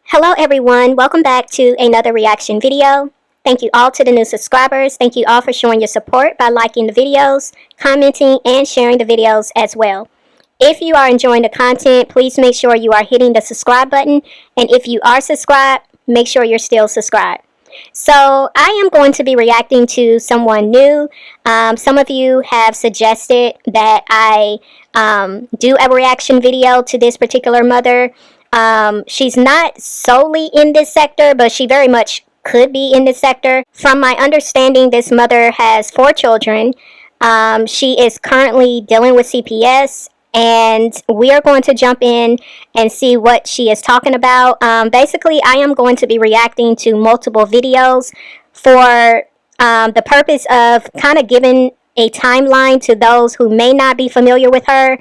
Hello everyone, welcome back to another reaction video. Thank you all to the new subscribers. Thank you all for showing your support by liking the videos, commenting, and sharing the videos as well. If you are enjoying the content, please make sure you are hitting the subscribe button. And if you are subscribed, make sure you're still subscribed. So I am going to be reacting to someone new. Some of you have suggested that I do a reaction video to this particular mother. She's not solely in this sector, but she very much could be in this sector. From my understanding, this mother has 4 children. She is currently dealing with CPS, and we are going to jump in and see what she is talking about. Basically, I am going to be reacting to multiple videos for the purpose of kind of giving a timeline to those who may not be familiar with her.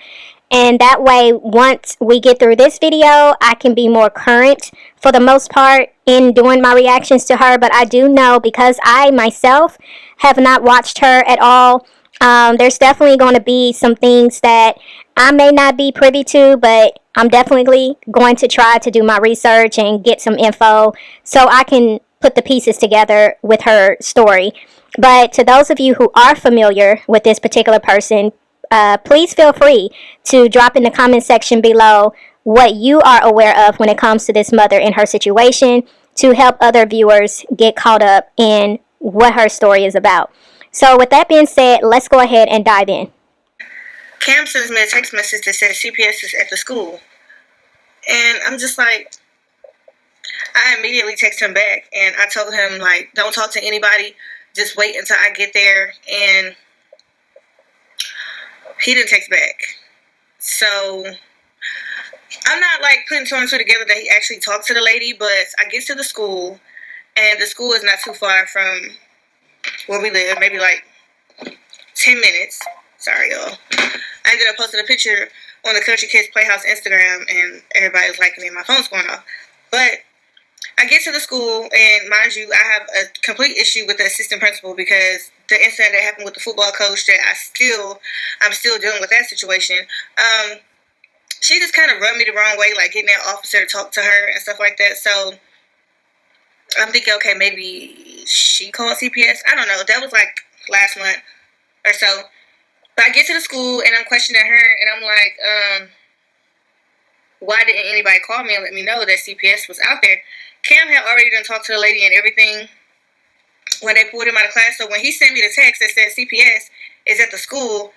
And that way, once we get through this video, I can be more current for the most part in doing my reactions to her. But I do know, because I myself have not watched her at all, there's definitely going to be some things that I may not be privy to, but I'm definitely going to try to do my research and get some info so I can put the pieces together with her story. But to those of you who are familiar with this particular person, please feel free to drop in the comment section below what you are aware of when it comes to this mother and her situation to help other viewers get caught up in what her story is about. So with that being said, let's go ahead and dive in. Cam sends me a text message that says CPS is at the school. And I'm just like, I immediately text him back and I told him, like, don't talk to anybody. Just wait until I get there. And he didn't text back. So I'm not like putting two and two together that he actually talked to the lady, but I get to the school, and the school is not too far from where we live, maybe like 10 minutes. Sorry, y'all. I ended up posting a picture on the Country Kids Playhouse Instagram, and everybody was liking it. My phone's going off. But I get to the school, and mind you, I have a complete issue with the assistant principal because the incident that happened with the football coach that I'm still dealing with that situation. She just kind of rubbed me the wrong way, like getting that officer to talk to her and stuff like that. So I'm thinking, okay, maybe she called CPS. I don't know. That was like last month or so. But I get to the school, and I'm questioning her, and I'm like, why didn't anybody call me and let me know that CPS was out there? Cam had already done talked to the lady and everything when they pulled him out of class. So when he sent me the text that said CPS is at the school,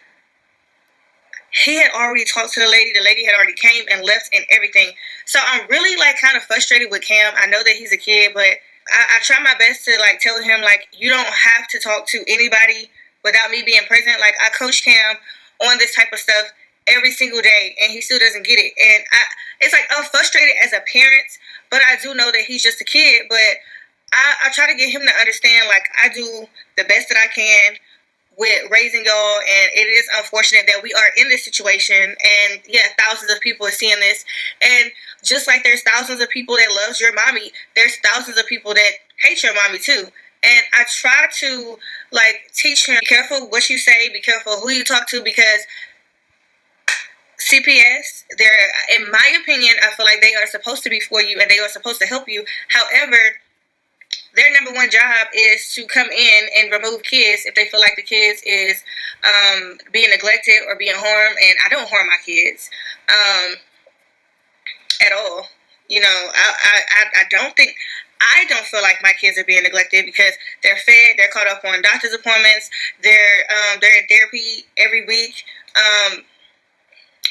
he had already talked to the lady. The lady had already came and left and everything. So I'm really like kind of frustrated with Cam. I know that he's a kid, but I try my best to like tell him, like, you don't have to talk to anybody without me being present. Like, I coach Cam on this type of stuff every single day, and he still doesn't get it. And it's like I'm frustrated as a parent, but I do know that he's just a kid. But I try to get him to understand, like, I do the best that I can with raising y'all, and it is unfortunate that we are in this situation. And yeah, thousands of people are seeing this, and just like there's thousands of people that loves your mommy, there's thousands of people that hate your mommy too. And I try to like teach him, be careful what you say, be careful who you talk to, because CPS, they're, in my opinion, I feel like they are supposed to be for you and they are supposed to help you. However, their number one job is to come in and remove kids if they feel like the kids is being neglected or being harmed. And I don't harm my kids at all. You know, I don't feel like my kids are being neglected because they're fed, they're caught up on doctor's appointments, they're in therapy every week.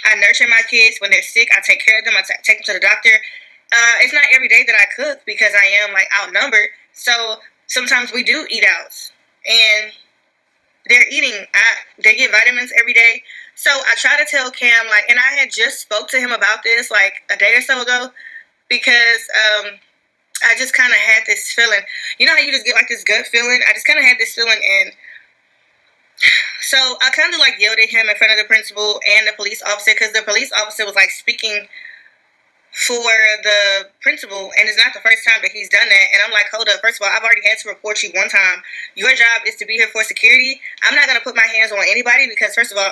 I nurture my kids when they're sick. I take care of them. I take them to the doctor. It's not every day that I cook because I am like outnumbered. So sometimes we do eat out, and they're eating. They get vitamins every day. So I try to tell Cam, like, and I had just spoke to him about this like a day or so ago, because I just kind of had this feeling. You know how you just get like this gut feeling? I just kind of had this feeling, and so I kind of like yelled at him in front of the principal and the police officer, because the police officer was like speaking for the principal, and it's not the first time that he's done that. And I'm like, hold up, first of all, I've already had to report you one time. Your job is to be here for security. I'm not going to put my hands on anybody because, first of all,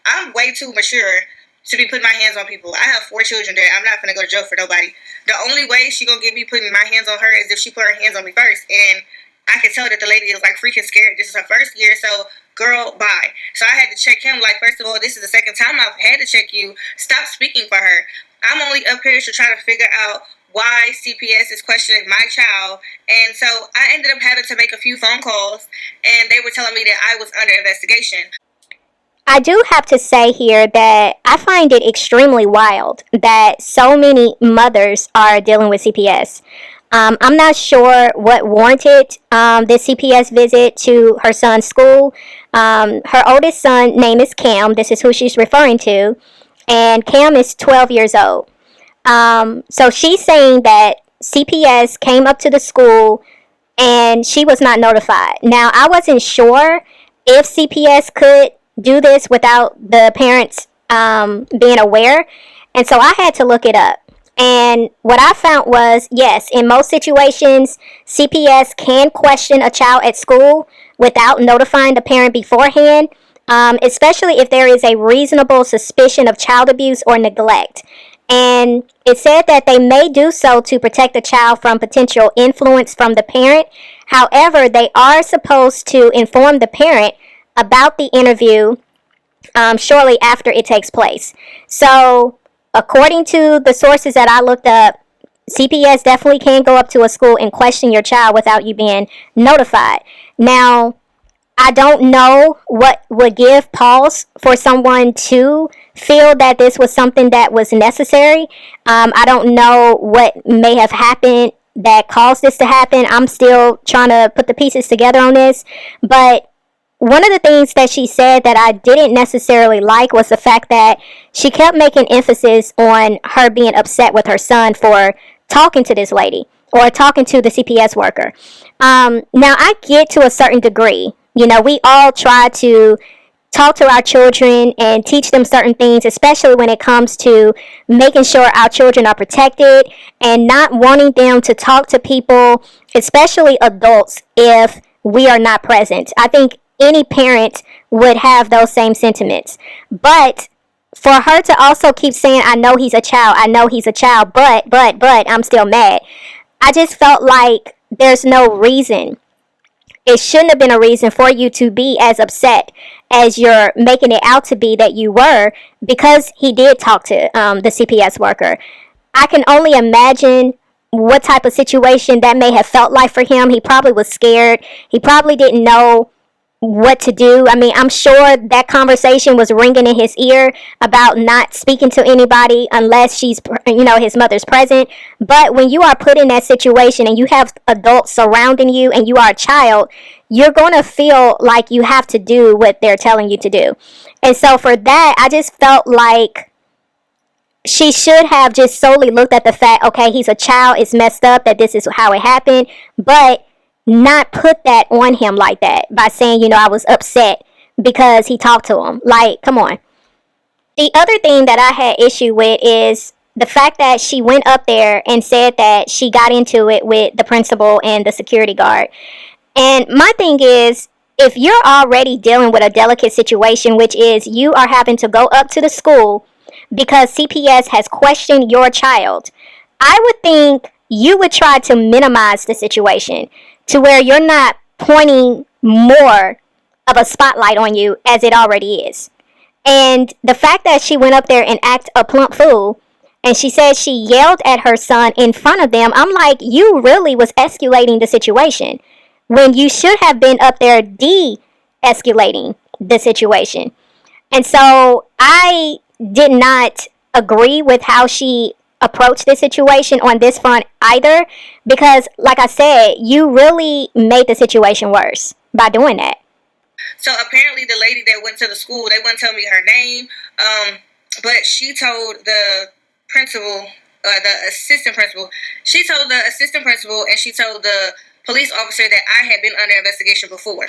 I'm way too mature to be putting my hands on people. I have 4 children that I'm not gonna go to jail for nobody. The only way she gonna get me putting my hands on her is if she put her hands on me first. And I could tell that the lady is like freaking scared. This is her first year, so girl, bye. So I had to check him. Like, first of all, this is the second time I've had to check you. Stop speaking for her. I'm only up here to try to figure out why CPS is questioning my child. And so I ended up having to make a few phone calls, and they were telling me that I was under investigation. I do have to say here that I find it extremely wild that so many mothers are dealing with CPS. I'm not sure what warranted this CPS visit to her son's school. Her oldest son name is Cam. This is who she's referring to. And Cam is 12 years old. So she's saying that CPS came up to the school and she was not notified. Now, I wasn't sure if CPS could do this without the parents being aware. And so I had to look it up. And what I found was, yes, in most situations, CPS can question a child at school without notifying the parent beforehand, especially if there is a reasonable suspicion of child abuse or neglect. And it said that they may do so to protect the child from potential influence from the parent. However, they are supposed to inform the parent about the interview shortly after it takes place. So, according to the sources that I looked up, CPS definitely can go up to a school and question your child without you being notified. Now, I don't know what would give pause for someone to feel that this was something that was necessary. I don't know what may have happened that caused this to happen. I'm still trying to put the pieces together on this. But one of the things that she said that I didn't necessarily like was the fact that she kept making emphasis on her being upset with her son for talking to this lady or talking to the CPS worker. Now, I get to a certain degree. You know, we all try to talk to our children and teach them certain things, especially when it comes to making sure our children are protected and not wanting them to talk to people, especially adults, if we are not present. I think any parent would have those same sentiments. But for her to also keep saying, I know he's a child, I know he's a child, but, I'm still mad. I just felt like there's no reason. It shouldn't have been a reason for you to be as upset as you're making it out to be that you were, because he did talk to the CPS worker. I can only imagine what type of situation that may have felt like for him. He probably was scared. He probably didn't know what to do. I mean, I'm sure that conversation was ringing in his ear about not speaking to anybody unless she's, his mother's present. But when you are put in that situation and you have adults surrounding you and you are a child, you're going to feel like you have to do what they're telling you to do. And so for that, I just felt like she should have just solely looked at the fact, okay, he's a child, it's messed up that this is how it happened, but not put that on him like that by saying, I was upset because he talked to him. Like, come on. The other thing that I had issue with is the fact that she went up there and said that she got into it with the principal and the security guard. And my thing is, if you're already dealing with a delicate situation, which is you are having to go up to the school because CPS has questioned your child, I would think you would try to minimize the situation to where you're not pointing more of a spotlight on you as it already is. And the fact that she went up there and acted a plump fool, and she said she yelled at her son in front of them, I'm like, you really was escalating the situation when you should have been up there de-escalating the situation. And so I did not agree with how she approach this situation on this front either, because like I said, you really made the situation worse by doing that. So apparently the lady that went to the school, they wouldn't tell me her name, but she told the principal, the assistant principal, she told the assistant principal and she told the police officer that I had been under investigation before.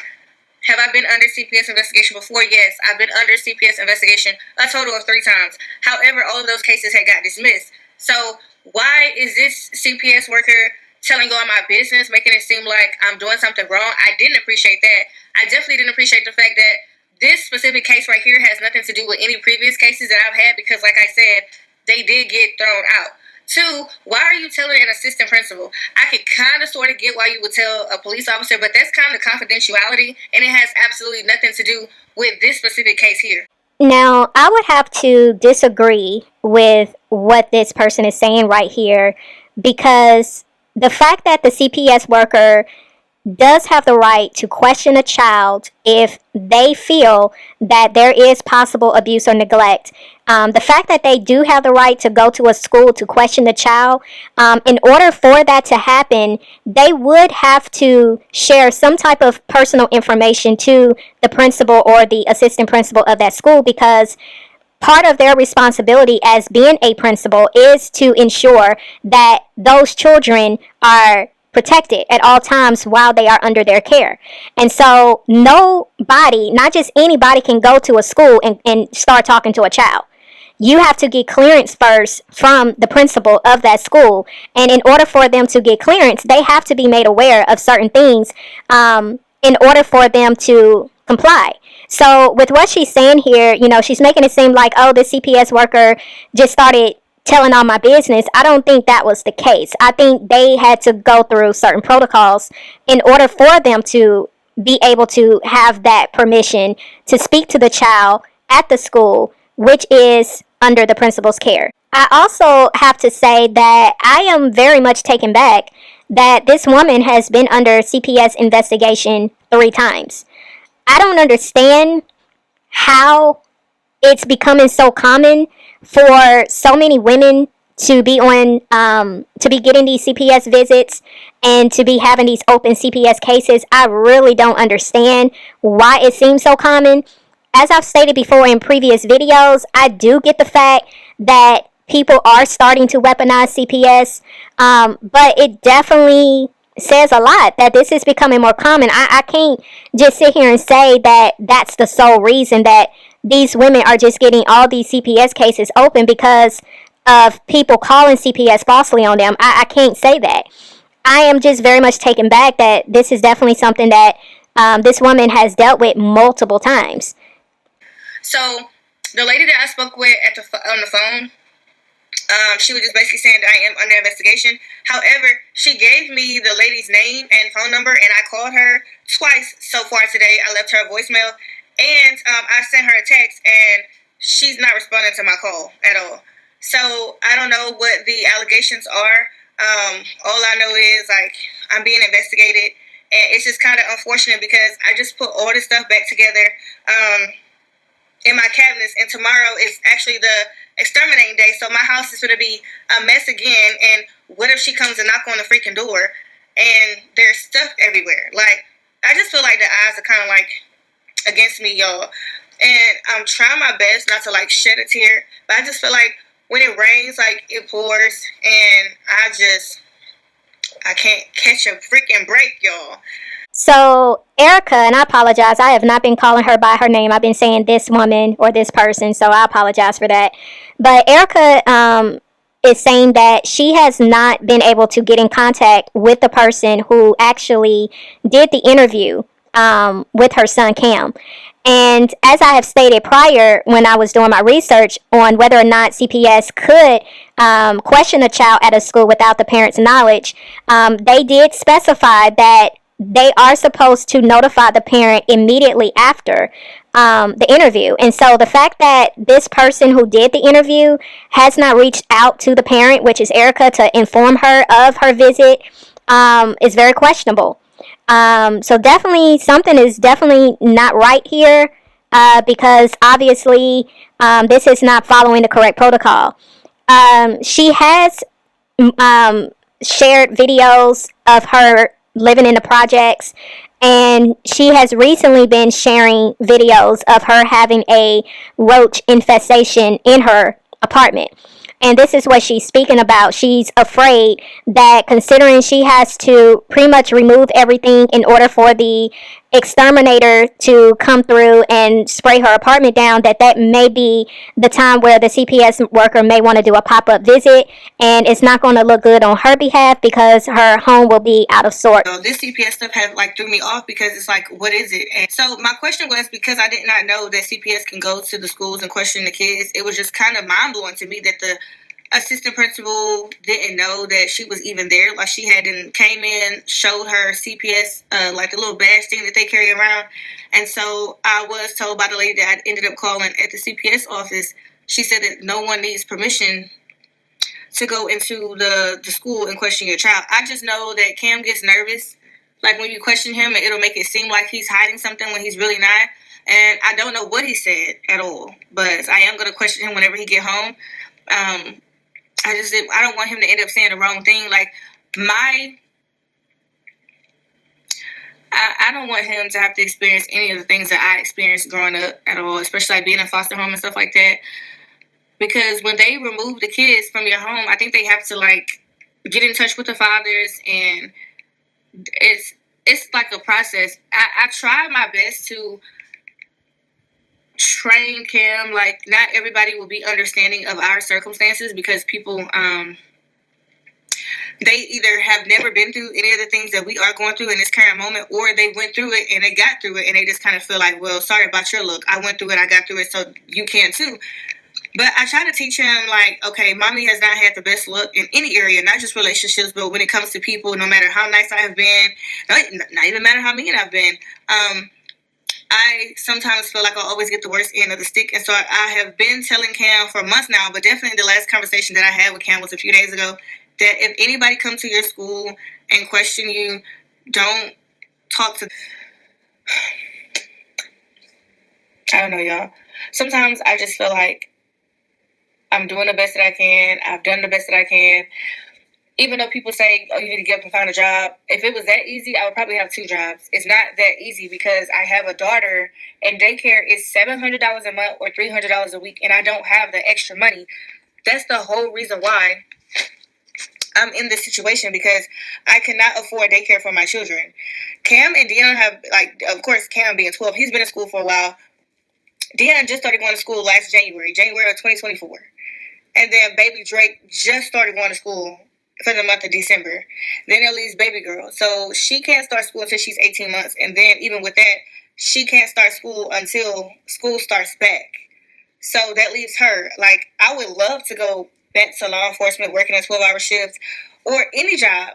Have I been under CPS investigation before? Yes, I've been under CPS investigation a total of 3 times. However, all of those cases had got dismissed. So why is this CPS worker telling all my business, making it seem like I'm doing something wrong? I didn't appreciate that. I definitely didn't appreciate the fact that this specific case right here has nothing to do with any previous cases that I've had because, like I said, they did get thrown out. Two, why are you telling an assistant principal? I could kind of sort of get why you would tell a police officer, but that's kind of confidentiality, and it has absolutely nothing to do with this specific case here. Now, I would have to disagree with what this person is saying right here, because the fact that the CPS worker does have the right to question a child if they feel that there is possible abuse or neglect. The fact that they do have the right to go to a school to question the child, in order for that to happen, they would have to share some type of personal information to the principal or the assistant principal of that school, because part of their responsibility as being a principal is to ensure that those children are protected at all times while they are under their care. And so nobody, not just anybody, can go to a school and start talking to a child. You have to get clearance first from the principal of that school. And in order for them to get clearance, they have to be made aware of certain things in order for them to comply. So with what she's saying here, she's making it seem like, oh, the CPS worker just started telling all my business. I don't think that was the case. I think they had to go through certain protocols in order for them to be able to have that permission to speak to the child at the school, which is under the principal's care. I also have to say that I am very much taken back that this woman has been under CPS investigation 3 times. I don't understand how it's becoming so common for so many women to be getting these CPS visits and to be having these open CPS cases. I really don't understand why it seems so common. As I've stated before in previous videos, I do get the fact that people are starting to weaponize CPS, but it definitely says a lot that this is becoming more common. I can't just sit here and say that that's the sole reason that these women are just getting all these CPS cases open because of people calling CPS falsely on them. I can't say that. I am just very much taken back that this is definitely something that this woman has dealt with multiple times. So the lady that I spoke with on the phone, she was just basically saying that I am under investigation. However, she gave me the lady's name and phone number, and I called her twice so far today. I left her a voicemail, and I sent her a text, and she's not responding to my call at all. So I don't know what the allegations are. All I know is, like, I'm being investigated, and it's just kind of unfortunate because I just put all this stuff back together in my cabinets, and tomorrow is actually the exterminating day, so my house is going to be a mess again. And what if she comes and knock on the freaking door and there's stuff everywhere? Like, I just feel like the odds are kind of like against me, y'all, and I'm trying my best not to like shed a tear, but I just feel like when it rains, like, it pours, and I can't catch a freaking break, y'all. So Erica, and I apologize, I have not been calling her by her name. I've been saying this woman or this person, so I apologize for that. But Erica is saying that she has not been able to get in contact with the person who actually did the interview with her son Cam. And as I have stated prior, when I was doing my research on whether or not CPS could question a child at a school without the parent's knowledge, they did specify that they are supposed to notify the parent immediately after the interview. And so the fact that this person who did the interview has not reached out to the parent, which is Erica, to inform her of her visit, is very questionable. So definitely something is definitely not right here, because obviously this is not following the correct protocol. She has shared videos of her living in the projects, and she has recently been sharing videos of her having a roach infestation in her apartment. And this is what she's speaking about. She's afraid that, considering she has to pretty much remove everything in order for the exterminator to come through and spray her apartment down, that may be the time where the CPS worker may want to do a pop-up visit, and it's not going to look good on her behalf because her home will be out of sorts. So this CPS stuff have like threw me off because it's like, what is it? And so my question was, because I did not know that CPS can go to the schools and question the kids, it was just kind of mind-blowing to me that the assistant principal didn't know that she was even there. Like, she hadn't came in, showed her CPS, like the little badge thing that they carry around. And so I was told by the lady that I ended up calling at the CPS office. She said that no one needs permission to go into the school and question your child. I just know that Cam gets nervous. Like, when you question him, it'll make it seem like he's hiding something when he's really not. And I don't know what he said at all, but I am going to question him whenever he get home. I don't want him to end up saying the wrong thing. Like, I don't want him to have to experience any of the things that I experienced growing up at all, especially like being in foster home and stuff like that. Because when they remove the kids from your home, I think they have to like get in touch with the fathers, and it's like a process. I try my best to train Kim. Like, not everybody will be understanding of our circumstances, because people they either have never been through any of the things that we are going through in this current moment, or they went through it and they got through it, and they just kind of feel like, well, sorry about your look. I went through it, I got through it, so you can too. But I try to teach him, like, okay, mommy has not had the best luck in any area, not just relationships, but when it comes to people, no matter how nice I have been, not even matter how mean I've been, I sometimes feel like I always get the worst end of the stick. And so I have been telling Cam for months now, but definitely the last conversation that I had with Cam was a few days ago, that if anybody comes to your school and question you, don't talk to... I don't know, y'all. Sometimes I just feel like I'm doing the best that I can. I've done the best that I can. Even though people say, oh, you need to get up and find a job. If it was that easy, I would probably have 2 jobs. It's not that easy, because I have a daughter, and daycare is $700 a month or $300 a week, and I don't have the extra money. That's the whole reason why I'm in this situation, because I cannot afford daycare for my children. Cam and Dion have, like, of course, Cam being 12, he's been in school for a while. Dion just started going to school last January of 2024. And then baby Drake just started going to school for the month of December. Then it leaves baby girl. So she can't start school until she's 18 months. And then even with that, she can't start school until school starts back. So that leaves her. Like, I would love to go back to law enforcement, working a 12-hour shift, or any job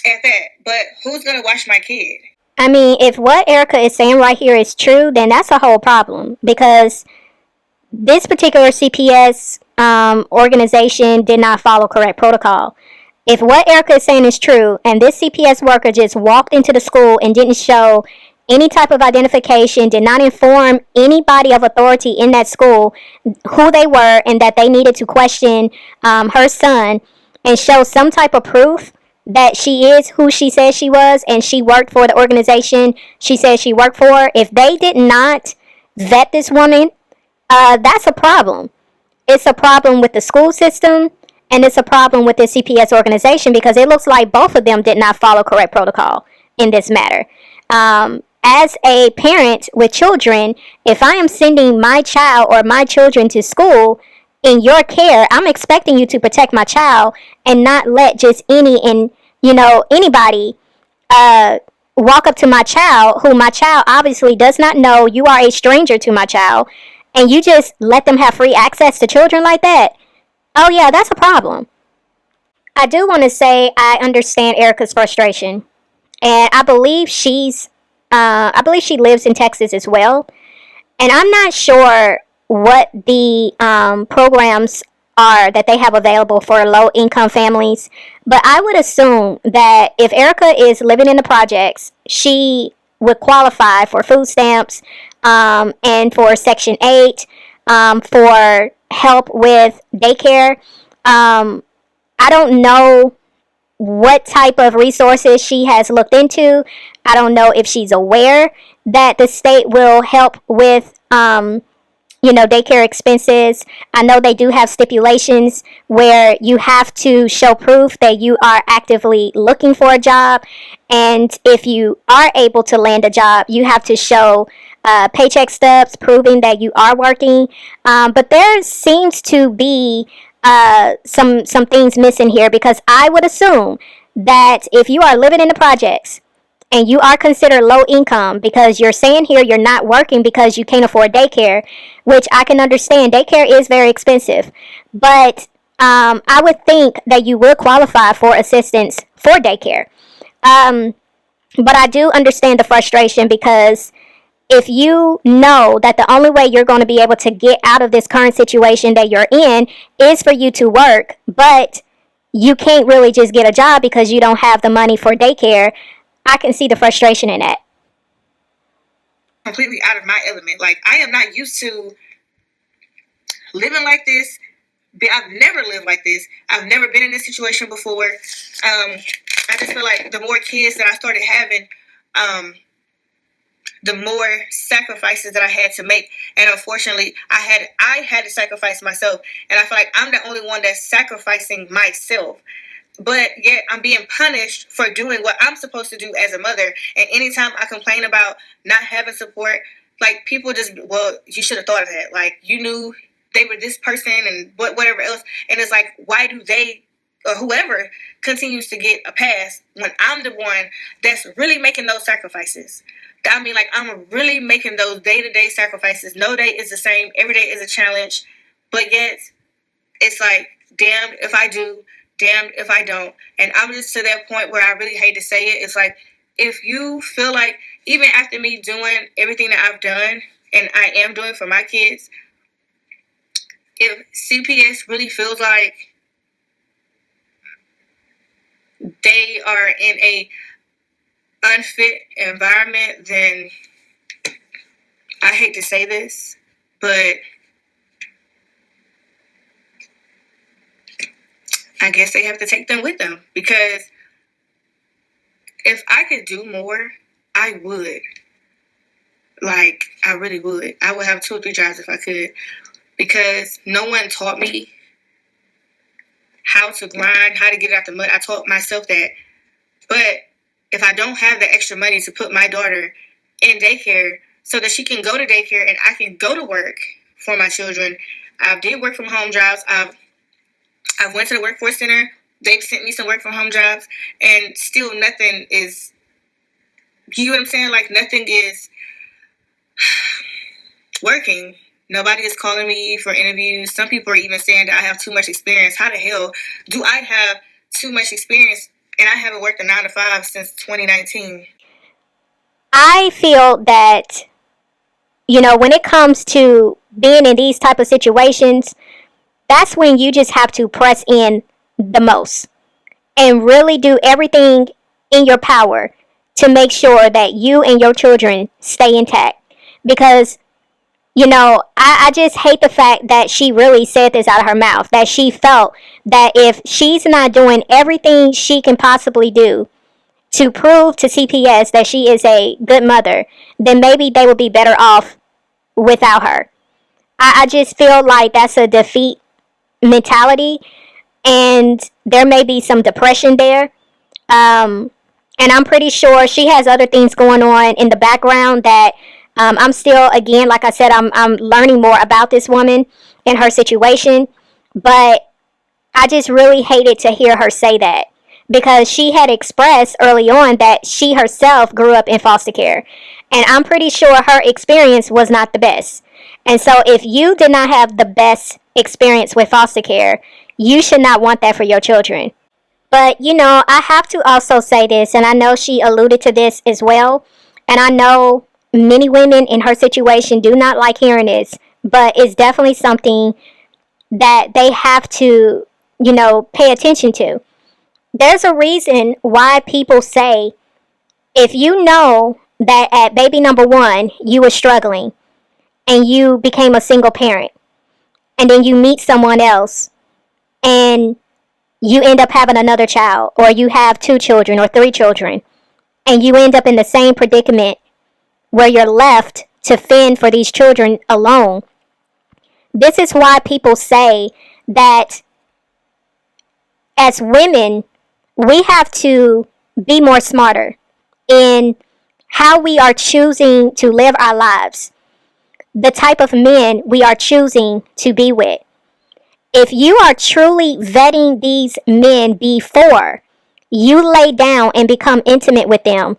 at that. But who's going to watch my kid? I mean, if what Erica is saying right here is true, then that's a whole problem, because this particular CPS organization did not follow correct protocol. If what Erica is saying is true, and this CPS worker just walked into the school and didn't show any type of identification, did not inform anybody of authority in that school who they were, and that they needed to question her son and show some type of proof that she is who she says she was, and she worked for the organization she says she worked for. If they did not vet this woman, that's a problem. It's a problem with the school system, and it's a problem with the CPS organization, because it looks like both of them did not follow correct protocol in this matter. As a parent with children, if I am sending my child or my children to school in your care, I'm expecting you to protect my child and not let just anybody walk up to my child, who my child obviously does not know. You are a stranger to my child, and you just let them have free access to children like that. Oh yeah, that's a problem. I do want to say I understand Erica's frustration, and I believe she lives in Texas as well. And I'm not sure what the programs are that they have available for low-income families, but I would assume that if Erica is living in the projects, she would qualify for food stamps and for Section 8, for help with daycare. I don't know what type of resources she has looked into. I don't know if she's aware that the state will help with daycare expenses. I know they do have stipulations where you have to show proof that you are actively looking for a job. And if you are able to land a job, you have to show paycheck stubs proving that you are working. But there seems to be some things missing here, because I would assume that if you are living in the projects and you are considered low income, because you're saying here you're not working because you can't afford daycare, which I can understand. Daycare is very expensive, but I would think that you will qualify for assistance for daycare. Um, but I do understand the frustration, because if you know that the only way you're going to be able to get out of this current situation that you're in is for you to work, but you can't really just get a job because you don't have the money for daycare, I can see the frustration in that. Completely out of my element. Like, I am not used to living like this. I've never lived like this. I've never been in this situation before. I just feel like the more kids that I started having, the more sacrifices that I had to make. And unfortunately, I had to sacrifice myself. And I feel like I'm the only one that's sacrificing myself. But yet I'm being punished for doing what I'm supposed to do as a mother. And anytime I complain about not having support, like, people just, well, you should have thought of that. Like, you knew they were this person and whatever else. And it's like, why do they or whoever continues to get a pass when I'm the one that's really making those sacrifices? I mean, like, I'm really making those day-to-day sacrifices. No day is the same. Every day is a challenge. But yet, it's like, damned if I do, damned if I don't. And I'm just to that point where I really hate to say it. It's like, if you feel like, even after me doing everything that I've done and I am doing for my kids, if CPS really feels like they are in a unfit environment, then I hate to say this, but I guess they have to take them with them. Because if I could do more, I would. Like, I really would. I would have 2 or 3 jobs if I could. Because no one taught me how to grind, how to get out the mud. I taught myself that. But if I don't have the extra money to put my daughter in daycare so that she can go to daycare and I can go to work for my children, I did work from home jobs. I went to the workforce center. They've sent me some work from home jobs, and still nothing is, you know what I'm saying? Like, nothing is working. Nobody is calling me for interviews. Some people are even saying that I have too much experience. How the hell do I have too much experience and I haven't worked a 9 to 5 since 2019? I feel that, when it comes to being in these type of situations, that's when you just have to press in the most and really do everything in your power to make sure that you and your children stay intact. Because, I just hate the fact that she really said this out of her mouth, that she felt that if she's not doing everything she can possibly do to prove to CPS that she is a good mother, then maybe they would be better off without her. I just feel like that's a defeat mentality, and there may be some depression there. And I'm pretty sure she has other things going on in the background that I'm still, again, like I said, I'm learning more about this woman and her situation. But I just really hated to hear her say that, because she had expressed early on that she herself grew up in foster care. And I'm pretty sure her experience was not the best. And so if you did not have the best experience with foster care, you should not want that for your children. But, I have to also say this, and I know she alluded to this as well, and I know many women in her situation do not like hearing this, but it's definitely something that they have to, pay attention to. There's a reason why people say, if you know that at baby number 1 you were struggling and you became a single parent, and then you meet someone else and you end up having another child, or you have 2 children or 3 children, and you end up in the same predicament where you're left to fend for these children alone, This is why people say that as women, we have to be more smarter in how we are choosing to live our lives, the type of men we are choosing to be with. If you are truly vetting these men before you lay down and become intimate with them,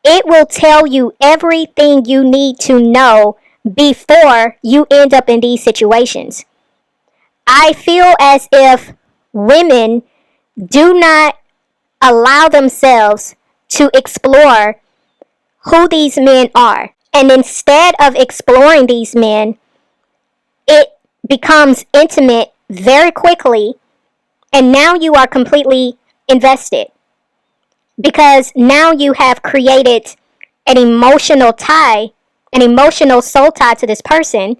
it will tell you everything you need to know before you end up in these situations. I feel as if women do not allow themselves to explore who these men are. And instead of exploring these men, it becomes intimate very quickly, and now you are completely invested because now you have created an emotional tie, an emotional soul tie to this person.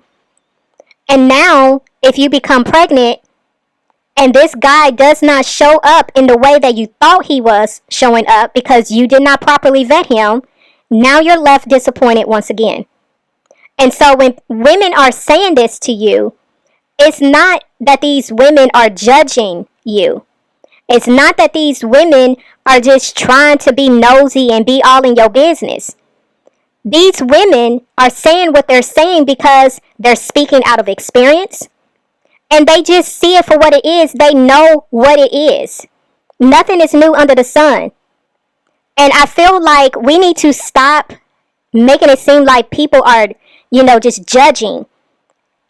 And now, if you become pregnant and this guy does not show up in the way that you thought he was showing up because you did not properly vet him, now you're left disappointed once again. And so when women are saying this to you, it's not that these women are judging you. It's not that these women are just trying to be nosy and be all in your business. These women are saying what they're saying because they're speaking out of experience and they just see it for what it is. They know what it is. Nothing is new under the sun. And I feel like we need to stop making it seem like people are, just judging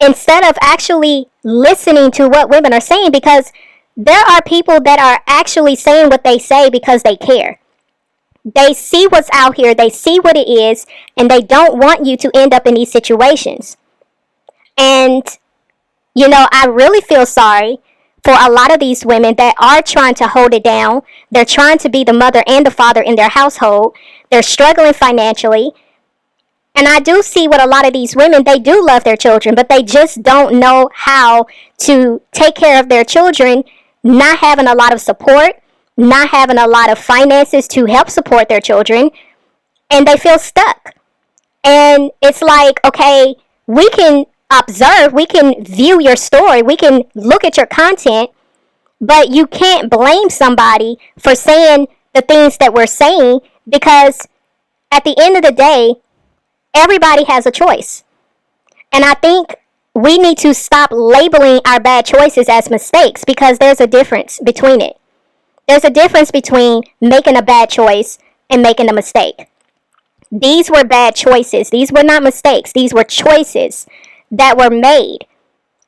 instead of actually listening to what women are saying, because there are people that are actually saying what they say because they care. They see what's out here, they see what it is, and they don't want you to end up in these situations. And, I really feel sorry for a lot of these women that are trying to hold it down. They're trying to be the mother and the father in their household. They're struggling financially. And I do see what a lot of these women, they do love their children, but they just don't know how to take care of their children, not having a lot of support, not having a lot of finances to help support their children, and they feel stuck. And it's like, okay, we can observe, we can view your story, we can look at your content, but you can't blame somebody for saying the things that we're saying, because at the end of the day, everybody has a choice. And I think we need to stop labeling our bad choices as mistakes, because there's a difference between it. There's a difference between making a bad choice and making a mistake. These were bad choices. These were not mistakes. These were choices that were made.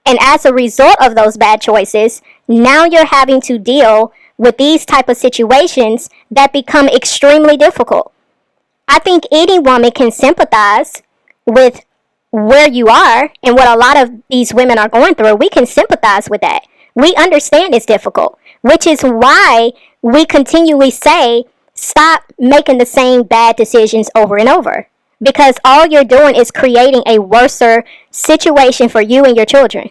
And as a result of those bad choices, now you're having to deal with these type of situations that become extremely difficult. I think any woman can sympathize with where you are and what a lot of these women are going through. We can sympathize with that. We understand it's difficult, which is why we continually say, stop making the same bad decisions over and over. Because all you're doing is creating a worser situation for you and your children.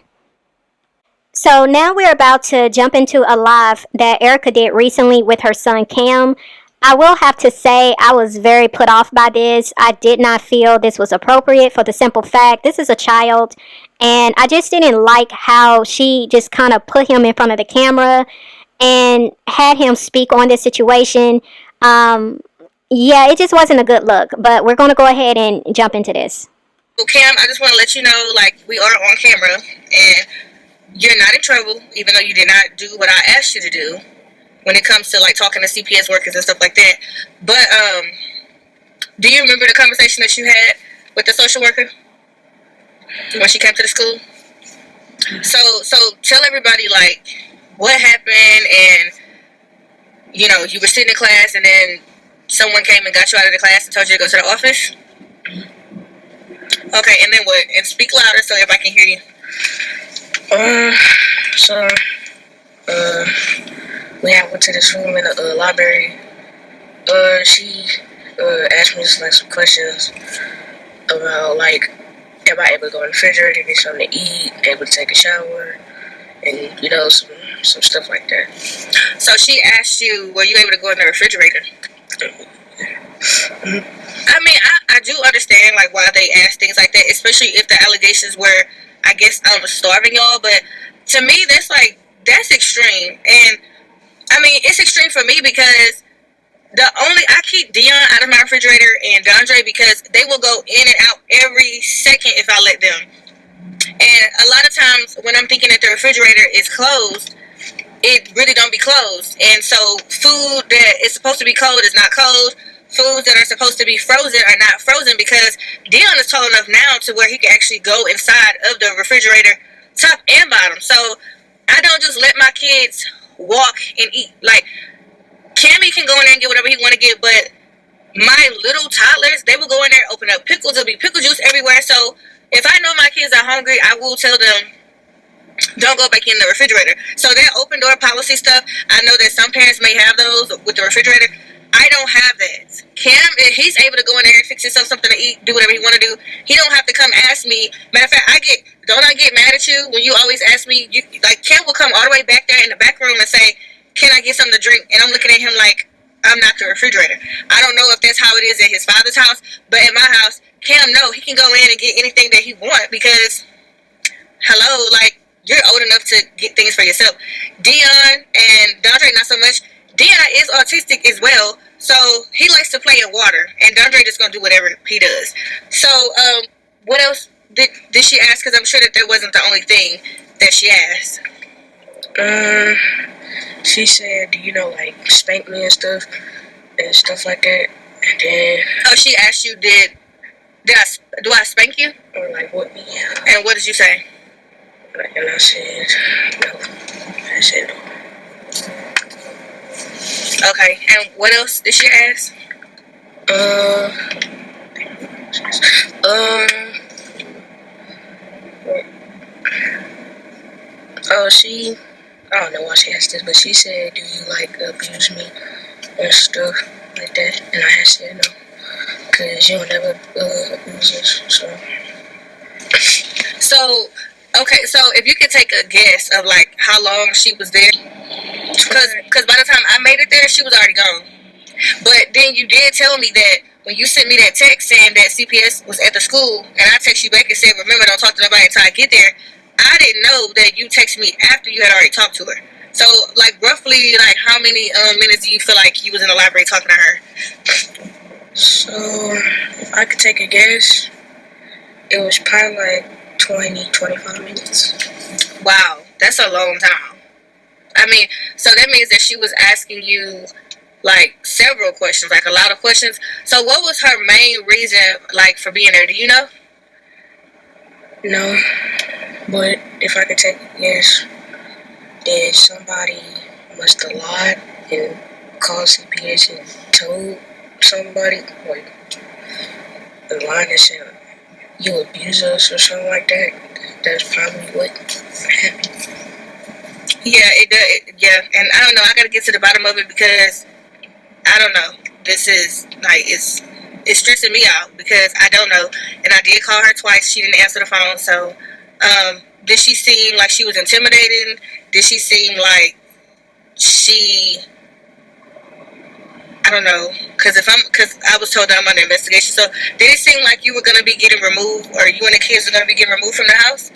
So now we're about to jump into a live that Erica did recently with her son Cam. I will have to say I was very put off by this. I did not feel this was appropriate for the simple fact this is a child, and I just didn't like how she just kind of put him in front of the camera and had him speak on this situation. Yeah, it just wasn't a good look, but we're going to go ahead and jump into this. Well, Cam, I just want to let you know, like, we are on camera, and you're not in trouble, even though you did not do what I asked you to do when it comes to, like, talking to CPS workers and stuff like that. But, do you remember the conversation that you had with the social worker when she came to the school? So tell everybody, like, what happened, and, you were sitting in class, and then someone came and got you out of the class and told you to go to the office? Okay, and then what? And speak louder so everybody can hear you. So, we went to this room in the library. She asked me just like some questions about like, am I able to go in the refrigerator, get something to eat, able to take a shower, and some stuff like that. So she asked you, were you able to go in the refrigerator? I mean, I do understand like why they ask things like that, especially if the allegations were, I guess starving y'all. But to me, that's extreme. And I mean, it's extreme for me because I keep Dion out of my refrigerator and Dondre because they will go in and out every second if I let them. And a lot of times when I'm thinking that the refrigerator is closed, it really don't be closed. And so food that is supposed to be cold is not cold. Foods that are supposed to be frozen are not frozen because Dion is tall enough now to where he can actually go inside of the refrigerator, top and bottom. So I don't just let my kids walk and eat. Like, Cammy can go in there and get whatever he want to get, but my little toddlers, they will go in there, open up pickles. There'll be pickle juice everywhere. So if I know my kids are hungry, I will tell them, don't go back in the refrigerator. So that open door policy stuff, I know that some parents may have those with the refrigerator. I don't have that. Cam, he's able to go in there and fix himself something to eat, do whatever he want to do. He don't have to come ask me. Matter of fact, don't I get mad at you when you always ask me? Like, Cam will come all the way back there in the back room and say, can I get something to drink? And I'm looking at him like, I'm not the refrigerator. I don't know if that's how it is at his father's house, but at my house, Cam, no, he can go in and get anything that he wants because, hello, like, you're old enough to get things for yourself. Dion and Dondre, not so much. Dion is autistic as well, so he likes to play in water, and Dondre just gonna do whatever he does. So, what else did she ask? Because I'm sure that wasn't the only thing that she asked. She said, do you know, like, spank me and stuff like that? And then... Oh, she asked you, do I spank you? Or, like, what? Yeah. And what did you say? And I said, no. I said, no. Okay, and what else did she ask? I don't know why she asked this, but she said, do you, like, abuse me and stuff like that? And I had said no, because you don't ever abuse us, So, okay, so if you could take a guess of, like, how long she was there, because by the time I made it there, she was already gone. But then you did tell me that when you sent me that text saying that CPS was at the school, and I text you back and said, remember, don't talk to nobody until I get there, I didn't know that you texted me after you had already talked to her. So, like, roughly, like, how many minutes do you feel like you was in the library talking to her? So, if I could take a guess, it was probably like 20-25 minutes. Wow, that's a long time. I mean, so that means that she was asking you, like, several questions, like a lot of questions. So what was her main reason, like, for being there? Do you know? No, but if I could take a guess, then somebody must have lied and called CPS and told somebody, like, the line that said, you abuse us or something like that. That's probably what happened. Yeah, yeah, and I don't know. I gotta get to the bottom of it because I don't know. This is like it's stressing me out because I don't know. And I did call her twice. She didn't answer the phone. So, did she seem like she was intimidating? Did she seem like I don't know, because I was told that I'm under investigation. So did it seem like you were gonna be getting removed, or you and the kids were gonna be getting removed from the house?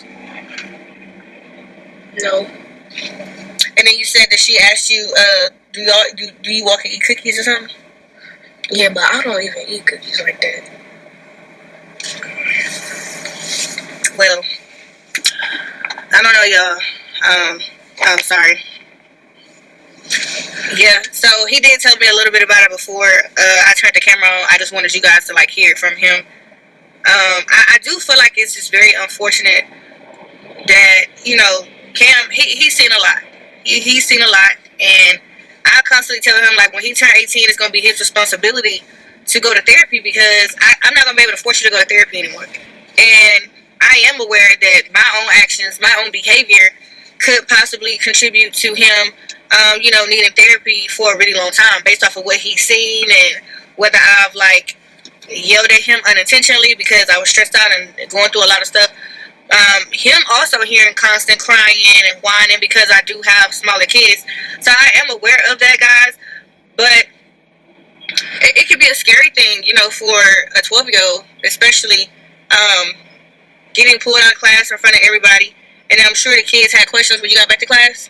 No. And then you said that she asked you, do you walk and eat cookies or something? Yeah, but I don't even eat cookies like that. Well, I don't know, y'all. I'm sorry. Yeah, so he did tell me a little bit about it before I turned the camera on. I just wanted you guys to, like, hear it from him. I do feel like it's just very unfortunate that, you know, Cam, he's seen a lot. He's seen a lot, and I constantly tell him, like, when he turns 18, it's going to be his responsibility to go to therapy because I'm not going to be able to force you to go to therapy anymore. And I am aware that my own actions, my own behavior could possibly contribute to him, you know, needing therapy for a really long time based off of what he's seen and whether I've, like, yelled at him unintentionally because I was stressed out and going through a lot of stuff. Him also hearing constant crying and whining because I do have smaller kids. So I am aware of that, guys. But it could be a scary thing, you know, for a 12-year-old, especially getting pulled out of class in front of everybody, and then I'm sure the kids had questions when you got back to class?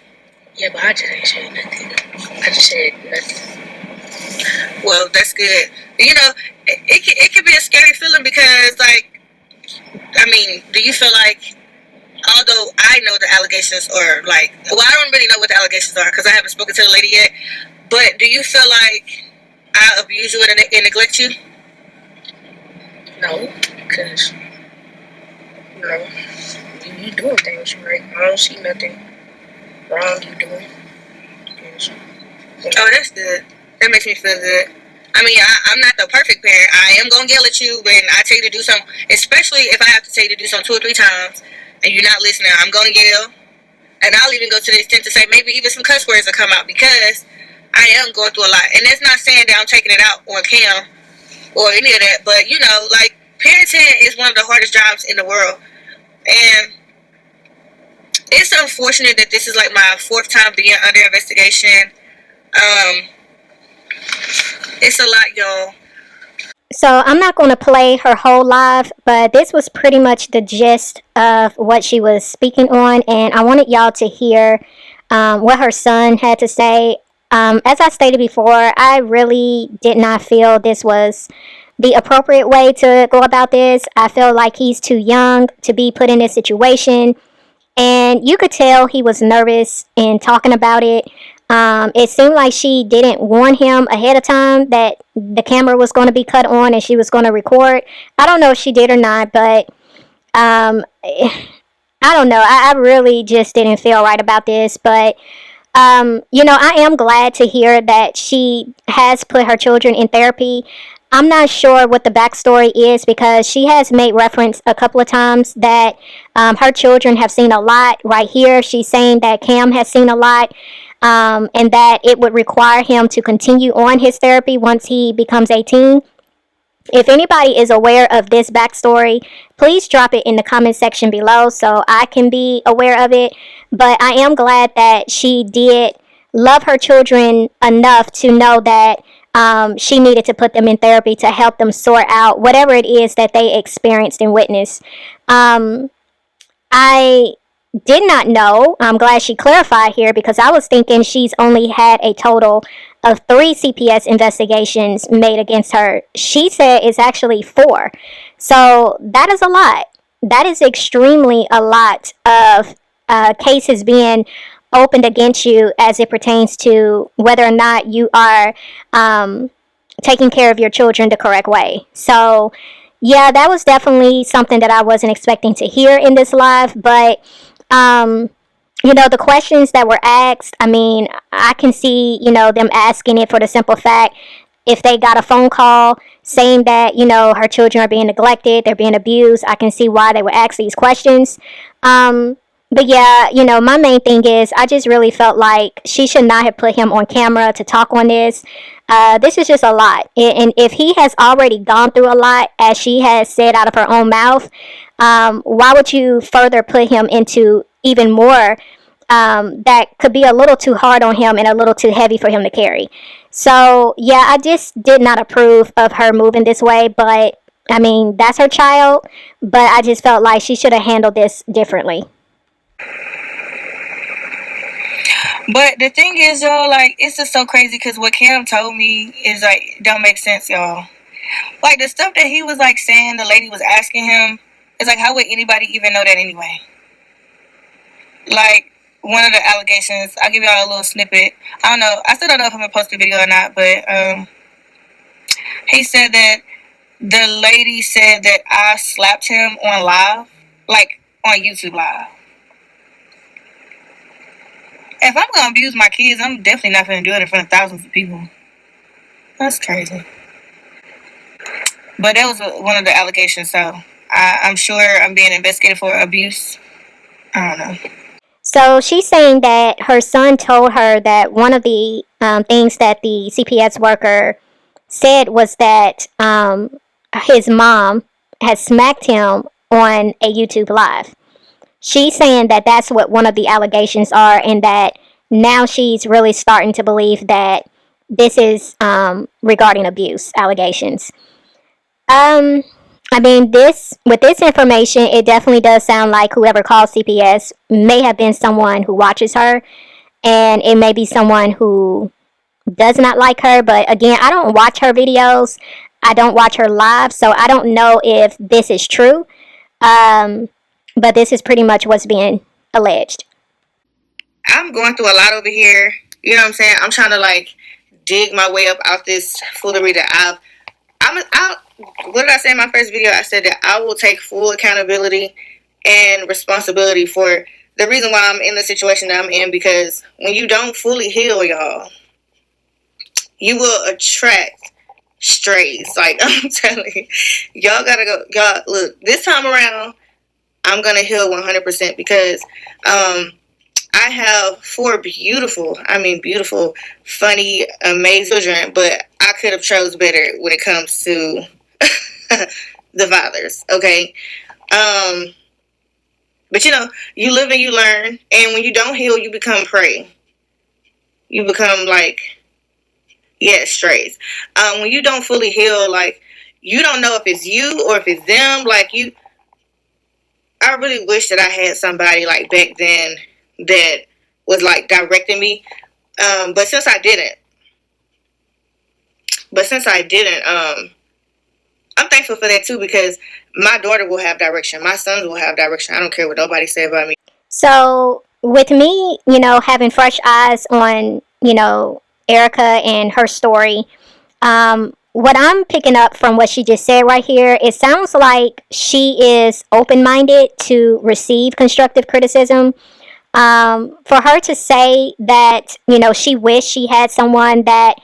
Yeah, but I just ain't said nothing. I just said nothing. Well, that's good. You know, it can be a scary feeling because, like, I mean, do you feel like, although I know the allegations are like, well, I don't really know what the allegations are because I haven't spoken to the lady yet, but do you feel like I abuse you and neglect you? No, because, you doing things right. I don't see nothing wrong you doing. Oh, that's good. That makes me feel good. I mean, I'm not the perfect parent. I am going to yell at you when I tell you to do something, especially if I have to tell you to do something 2 or 3 times and you're not listening. I'm going to yell. And I'll even go to the extent to say maybe even some cuss words will come out because I am going through a lot. And that's not saying that I'm taking it out on Cam or any of that. But, you know, like, parenting is one of the hardest jobs in the world. And it's unfortunate that this is like my 4th time being under investigation. It's a lot, y'all. So I'm not going to play her whole live, but this was pretty much the gist of what she was speaking on, and I wanted y'all to hear what her son had to say. As I stated before, I really did not feel this was the appropriate way to go about this. I feel like he's too young to be put in this situation. And you could tell he was nervous in talking about it. It seemed like she didn't warn him ahead of time that the camera was going to be cut on and she was going to record. I don't know if she did or not, but I don't know. I really just didn't feel right about this. But, I am glad to hear that she has put her children in therapy. I'm not sure what the backstory is because she has made reference a couple of times that her children have seen a lot. Right here, she's saying that Cam has seen a lot, and that it would require him to continue on his therapy once he becomes 18. If anybody is aware of this backstory, please drop it in the comment section below so I can be aware of it. But I am glad that she did love her children enough to know that she needed to put them in therapy to help them sort out whatever it is that they experienced and witnessed. I did not know. I'm glad she clarified here because I was thinking she's only had a total of 3 CPS investigations made against her. She said it's actually 4. So that is a lot. That is extremely a lot of cases being opened against you as it pertains to whether or not you are taking care of your children the correct way. So yeah, that was definitely something that I wasn't expecting to hear in this live. But the questions that were asked, I mean, I can see, them asking it for the simple fact if they got a phone call saying that, her children are being neglected, they're being abused, I can see why they would ask these questions. But yeah, my main thing is I just really felt like she should not have put him on camera to talk on this. This is just a lot. And if he has already gone through a lot, as she has said out of her own mouth, why would you further put him into even more that could be a little too hard on him and a little too heavy for him to carry? So, yeah, I just did not approve of her moving this way. But, I mean, that's her child. But I just felt like she should have handled this differently. But the thing is, y'all, like, it's just so crazy because what Cam told me is, like, don't make sense, y'all. Like, the stuff that he was, like, saying the lady was asking him, it's like, how would anybody even know that anyway? Like, one of the allegations, I'll give y'all a little snippet. I don't know. I still don't know if I'm going to post the video or not, but he said that the lady said that I slapped him on live, like, on YouTube Live. If I'm going to abuse my kids, I'm definitely not going to do it in front of thousands of people. That's crazy. But that was one of the allegations, so I'm sure I'm being investigated for abuse. I don't know. So she's saying that her son told her that one of the things that the CPS worker said was that his mom had smacked him on a YouTube Live. She's saying that that's what one of the allegations are, and that now she's really starting to believe that this is regarding abuse allegations. I mean, with this information, it definitely does sound like whoever called CPS may have been someone who watches her, and it may be someone who does not like her. But again, I don't watch her videos. I don't watch her live, so I don't know if this is true. But this is pretty much what's being alleged. I'm going through a lot over here. You know what I'm saying? I'm trying to like dig my way up out this foolery that what did I say in my first video? I said that I will take full accountability and responsibility for the reason why I'm in the situation that I'm in, because when you don't fully heal, y'all, you will attract strays. Like, I'm telling you, y'all gotta go. Y'all, look, this time around, I'm gonna heal 100% because I have 4 beautiful, funny, amazing children, but I could have chose better when it comes to the fathers, okay? But you know, you live and you learn, and when you don't heal, you become prey. You become like, yeah, strays. When you don't fully heal, like, you don't know if it's you or if it's them. Like, I really wish that I had somebody like back then that was like directing me. But since I didn't, I'm thankful for that too, because my daughter will have direction. My sons will have direction. I don't care what nobody say about me. So with me, having fresh eyes on, Erica and her story, what I'm picking up from what she just said right here, it sounds like she is open-minded to receive constructive criticism. For her to say that, she wished she had someone that,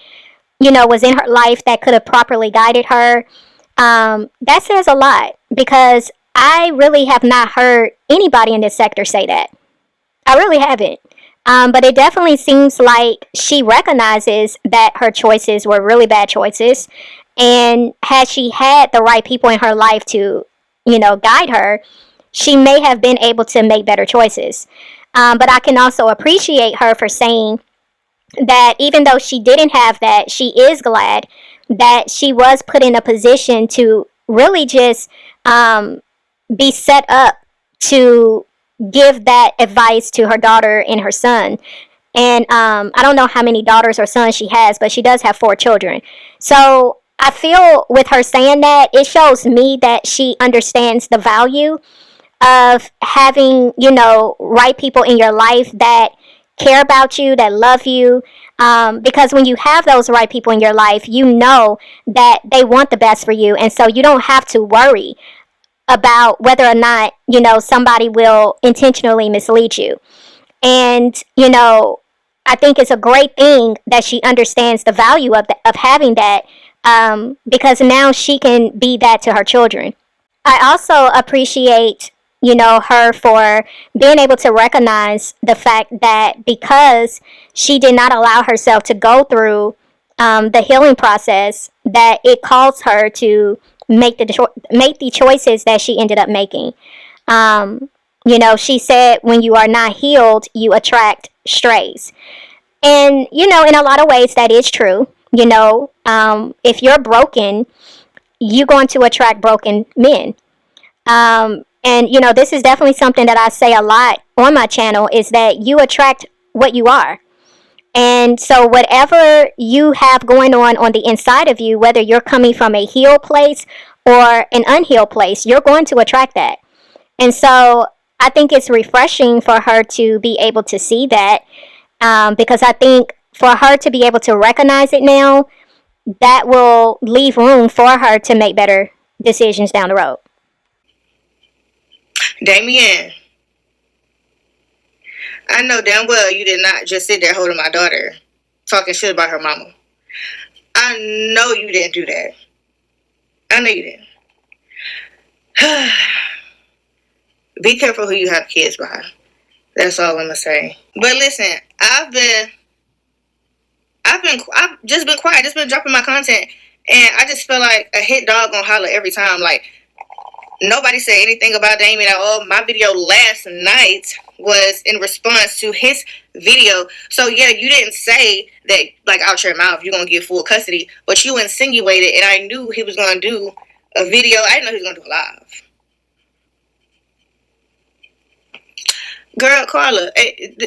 was in her life that could have properly guided her, that says a lot, because I really have not heard anybody in this sector say that. I really haven't. But it definitely seems like she recognizes that her choices were really bad choices. And had she had the right people in her life to, guide her, she may have been able to make better choices. But I can also appreciate her for saying that even though she didn't have that, she is glad that she was put in a position to really just be set up to give that advice to her daughter and her son. And I don't know how many daughters or sons she has, but she does have 4 children. So I feel with her saying that, it shows me that she understands the value of having, right people in your life that care about you, that love you. Because when you have those right people in your life, you know that they want the best for you. And so you don't have to worry about whether or not, somebody will intentionally mislead you. And, I think it's a great thing that she understands the value of having that, because now she can be that to her children. I also appreciate, her for being able to recognize the fact that because she did not allow herself to go through the healing process, that it caused her to make the choices that she ended up making. She said when you are not healed, you attract strays. And, in a lot of ways, that is true. If you're broken, you're going to attract broken men. And, this is definitely something that I say a lot on my channel, is that you attract what you are. And so whatever you have going on the inside of you, whether you're coming from a healed place or an unhealed place, you're going to attract that. And so I think it's refreshing for her to be able to see that, because I think for her to be able to recognize it now, that will leave room for her to make better decisions down the road. Damien, I know damn well you did not just sit there holding my daughter, talking shit about her mama. I know you didn't do that. I know you didn't. Be careful who you have kids by. That's all I'm gonna say. But listen, I've just been quiet, just been dropping my content, and I just feel like a hit dog gonna holler every time. Like, nobody said anything about Damien at all. My video last night was in response to his video. So yeah, you didn't say that, like, out your mouth, you're gonna get full custody, but you insinuated, and I knew he was gonna do a video. I didn't know he was going to do a live. Girl, Carla,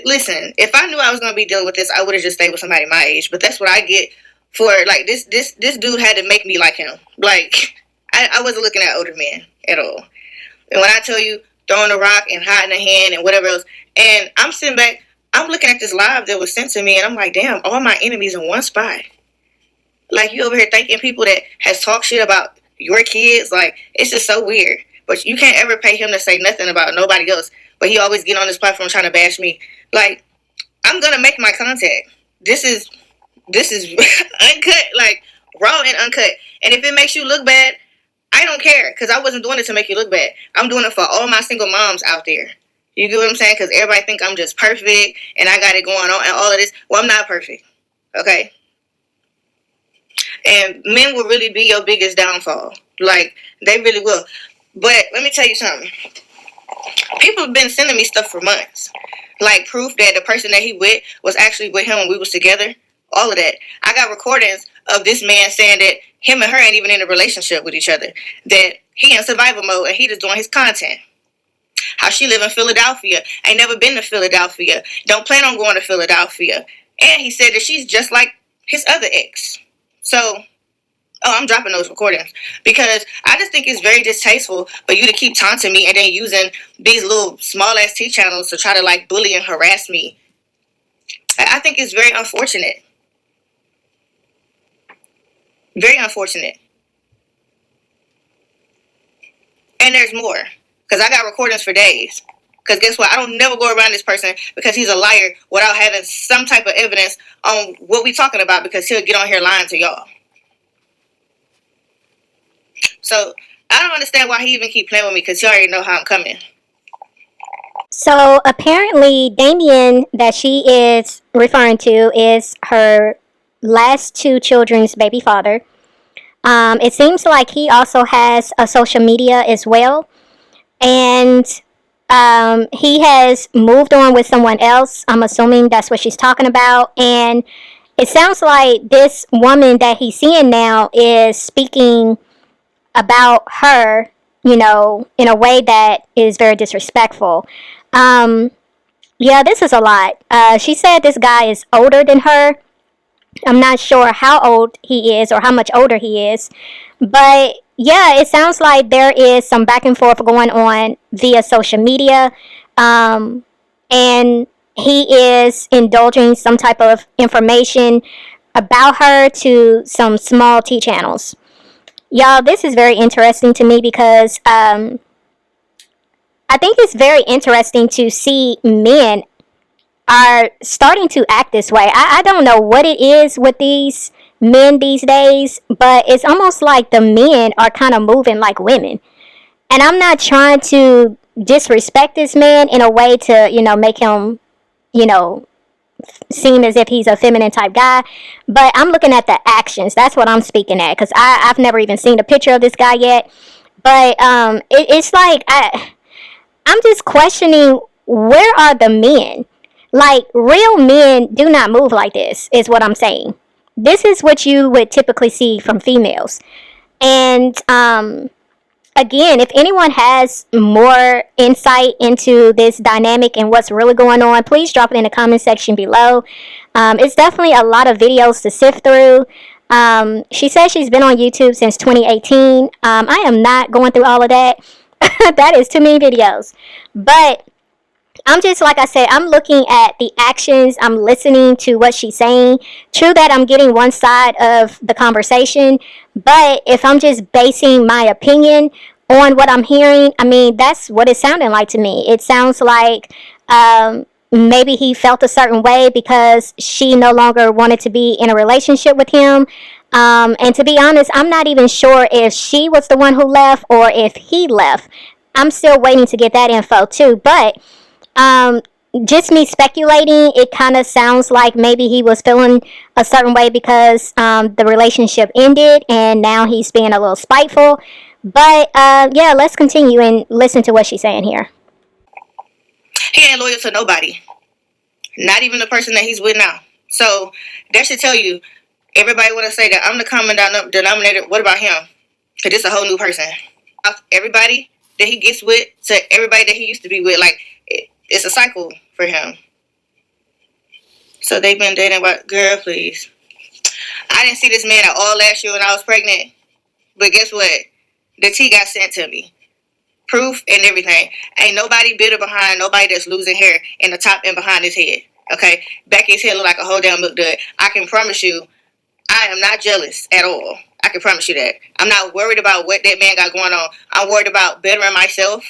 listen, if I knew I was going to be dealing with this, I would have just stayed with somebody my age. But that's what I get for, like, this dude had to make me like him. Like, I wasn't looking at older men at all. And when I tell you, throwing a rock and hiding a hand and whatever else, and I'm sitting back, I'm looking at this live that was sent to me, and I'm like, damn, all my enemies in one spot. Like, you over here thanking people that has talked shit about your kids. Like, it's just so weird. But you can't ever pay him to say nothing about nobody else. But he always get on this platform trying to bash me. Like, I'm gonna make my contact. This is uncut, like raw and uncut. And if it makes you look bad, I don't care, because I wasn't doing it to make you look bad. I'm doing it for all my single moms out there. You get what I'm saying? Because everybody think I'm just perfect and I got it going on and all of this. Well, I'm not perfect. Okay? And men will really be your biggest downfall. Like, they really will. But let me tell you something. People have been sending me stuff for months. Like, proof that the person that he with was actually with him when we was together. All of that. I got recordings of this man saying that him and her ain't even in a relationship with each other. That he in survival mode and he just doing his content. How she live in Philadelphia. Ain't never been to Philadelphia. Don't plan on going to Philadelphia. And he said that she's just like his other ex. So, I'm dropping those recordings. Because I just think it's very distasteful for you to keep taunting me and then using these little small-ass T channels to try to, like, bully and harass me. I think it's very unfortunate. Very unfortunate. And there's more. Because I got recordings for days. Because guess what? I don't never go around this person because he's a liar without having some type of evidence on what we talking about, because he'll get on here lying to y'all. So, I don't understand why he even keep playing with me, because he already know how I'm coming. So apparently, Damien, that she is referring to, is her last two children's baby father. It seems like he also has a social media as well. And he has moved on with someone else. I'm assuming that's what she's talking about. And it sounds like this woman that he's seeing now is speaking about her, you know, in a way that is very disrespectful. Yeah, this is a lot. She said this guy is older than her. I'm not sure how old he is or how much older he is. But yeah, it sounds like there is some back and forth going on via social media. And he is indulging some type of information about her to some small T channels. Y'all, this is very interesting to me because I think it's very interesting to see men are starting to act this way. I don't know what it is with these men these days, but it's almost like the men are kind of moving like women. And I'm not trying to disrespect this man in a way to, you know, make him, you know, seem as if he's a feminine type guy, but I'm looking at the actions. That's what I'm speaking at, because I've never even seen a picture of this guy yet. But it's like I'm just questioning, where are the men? Like, real men do not move like this, is what I'm saying. This is what you would typically see from females. And again, if anyone has more insight into this dynamic and what's really going on, please drop it in the comment section below. It's definitely a lot of videos to sift through. She says she's been on YouTube since 2018. I am not going through all of that. That is too many videos. But I'm just, like I said, I'm looking at the actions. I'm listening to what she's saying. True that I'm getting one side of the conversation, but if I'm just basing my opinion on what I'm hearing, I mean, that's what it's sounding like to me. It sounds like maybe he felt a certain way because she no longer wanted to be in a relationship with him. And to be honest, I'm not even sure if she was the one who left or if he left. I'm still waiting to get that info too, but just me speculating, it kind of sounds like maybe he was feeling a certain way because the relationship ended and now he's being a little spiteful. But yeah, let's continue and listen to what she's saying here. He ain't loyal to nobody. Not even the person that he's with now. So that should tell you, everybody want to say that I'm the common denominator. What about him? Cause it's a whole new person. Everybody that he gets with to everybody that he used to be with, like it's a cycle for him. So they've been dating. But girl, please. I didn't see this man at all last year when I was pregnant. But guess what? The tea got sent to me. Proof and everything. Ain't nobody bitter behind nobody that's losing hair in the top and behind his head. Okay? Back his head look like a whole damn milk dud. I can promise you, I am not jealous at all. I can promise you that. I'm not worried about what that man got going on. I'm worried about bettering myself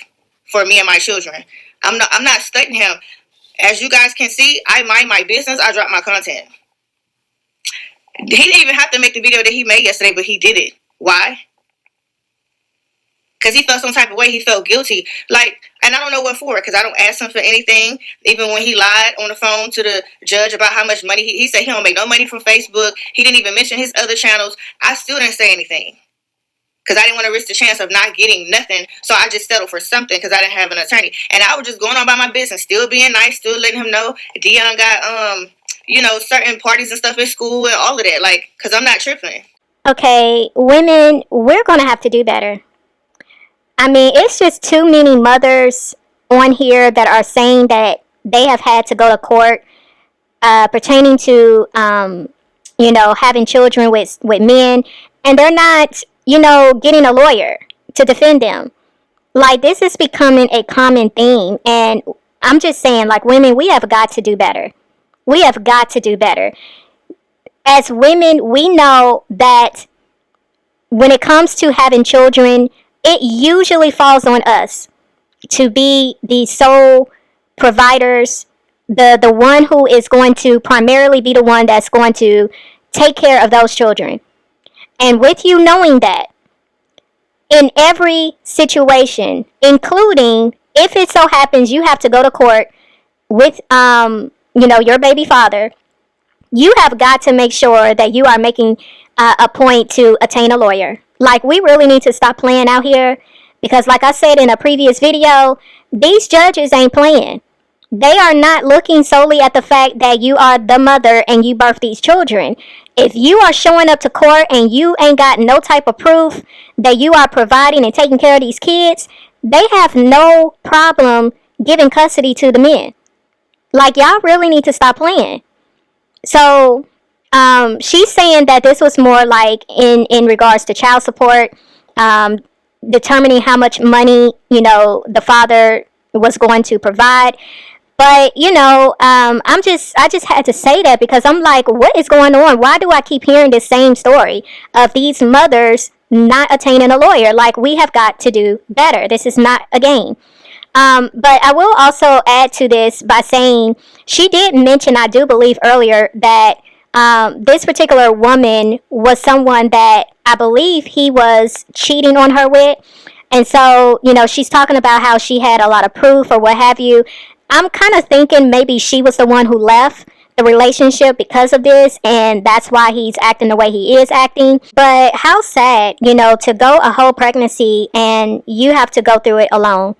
for me and my children. I'm not stunting him. As you guys can see, I mind my business. I drop my content. He didn't even have to make the video that he made yesterday, but he did it. Why? Because he felt some type of way. He felt guilty. Like, and I don't know what for, because I don't ask him for anything. Even when he lied on the phone to the judge about how much money, he said he don't make no money from Facebook. He didn't even mention his other channels. I still didn't say anything. Because I didn't want to risk the chance of not getting nothing. So I just settled for something because I didn't have an attorney. And I was just going on by my business, still being nice, still letting him know Dion got, certain parties and stuff at school and all of that. Like, because I'm not tripping. Okay, women, we're going to have to do better. I mean, it's just too many mothers on here that are saying that they have had to go to court pertaining to, having children with men, and they're not, getting a lawyer to defend them. Like, this is becoming a common theme, and I'm just saying, like, women, we have got to do better. We have got to do better. As women, we know that when it comes to having children, it usually falls on us to be the sole providers, the one who is going to primarily be the one that's going to take care of those children. And with you knowing that, in every situation, including if it so happens you have to go to court with your baby father, you have got to make sure that you are making a point to attain a lawyer. Like, we really need to stop playing out here, because like I said in a previous video, these judges ain't playing. They are not looking solely at the fact that you are the mother and you birthed these children. If you are showing up to court and you ain't got no type of proof that you are providing and taking care of these kids, they have no problem giving custody to the men. Like, y'all really need to stop playing. So, she's saying that this was more like in regards to child support, determining how much money, the father was going to provide. But, I just had to say that because I'm like, what is going on? Why do I keep hearing the same story of these mothers not attaining a lawyer? Like, we have got to do better. This is not a game. But I will also add to this by saying she did mention, I do believe earlier, that this particular woman was someone that I believe he was cheating on her with. And so, she's talking about how she had a lot of proof or what have you. I'm kind of thinking maybe she was the one who left the relationship because of this, and that's why he's acting the way he is acting. But how sad, to go a whole pregnancy and you have to go through it alone,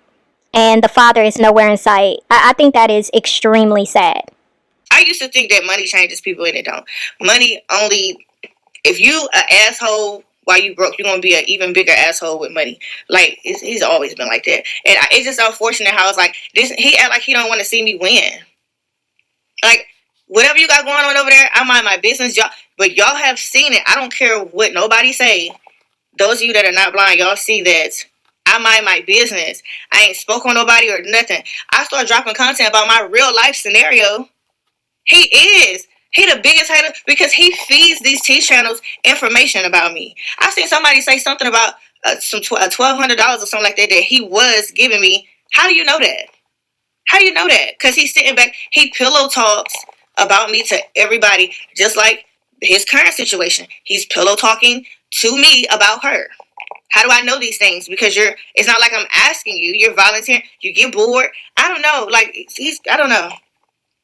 and the father is nowhere in sight. I think that is extremely sad. I used to think that money changes people, and it don't. Money only, if you an asshole while you broke, you're going to be an even bigger asshole with money. Like, he's always been like that. And it's just unfortunate how it's like, he act like he don't want to see me win. Like, whatever you got going on over there, I mind my business. But y'all have seen it. I don't care what nobody say. Those of you that are not blind, y'all see that I mind my business. I ain't spoke on nobody or nothing. I start dropping content about my real life scenario. He is. He the biggest hater because he feeds these T channels information about me. I seen somebody say something about some $1,200 or something like that he was giving me. How do you know that? How do you know that? Because he's sitting back. He pillow talks about me to everybody, just like his current situation. He's pillow talking to me about her. How do I know these things? Because it's not like I'm asking you. You're volunteering. You get bored. I don't know. Like, I don't know.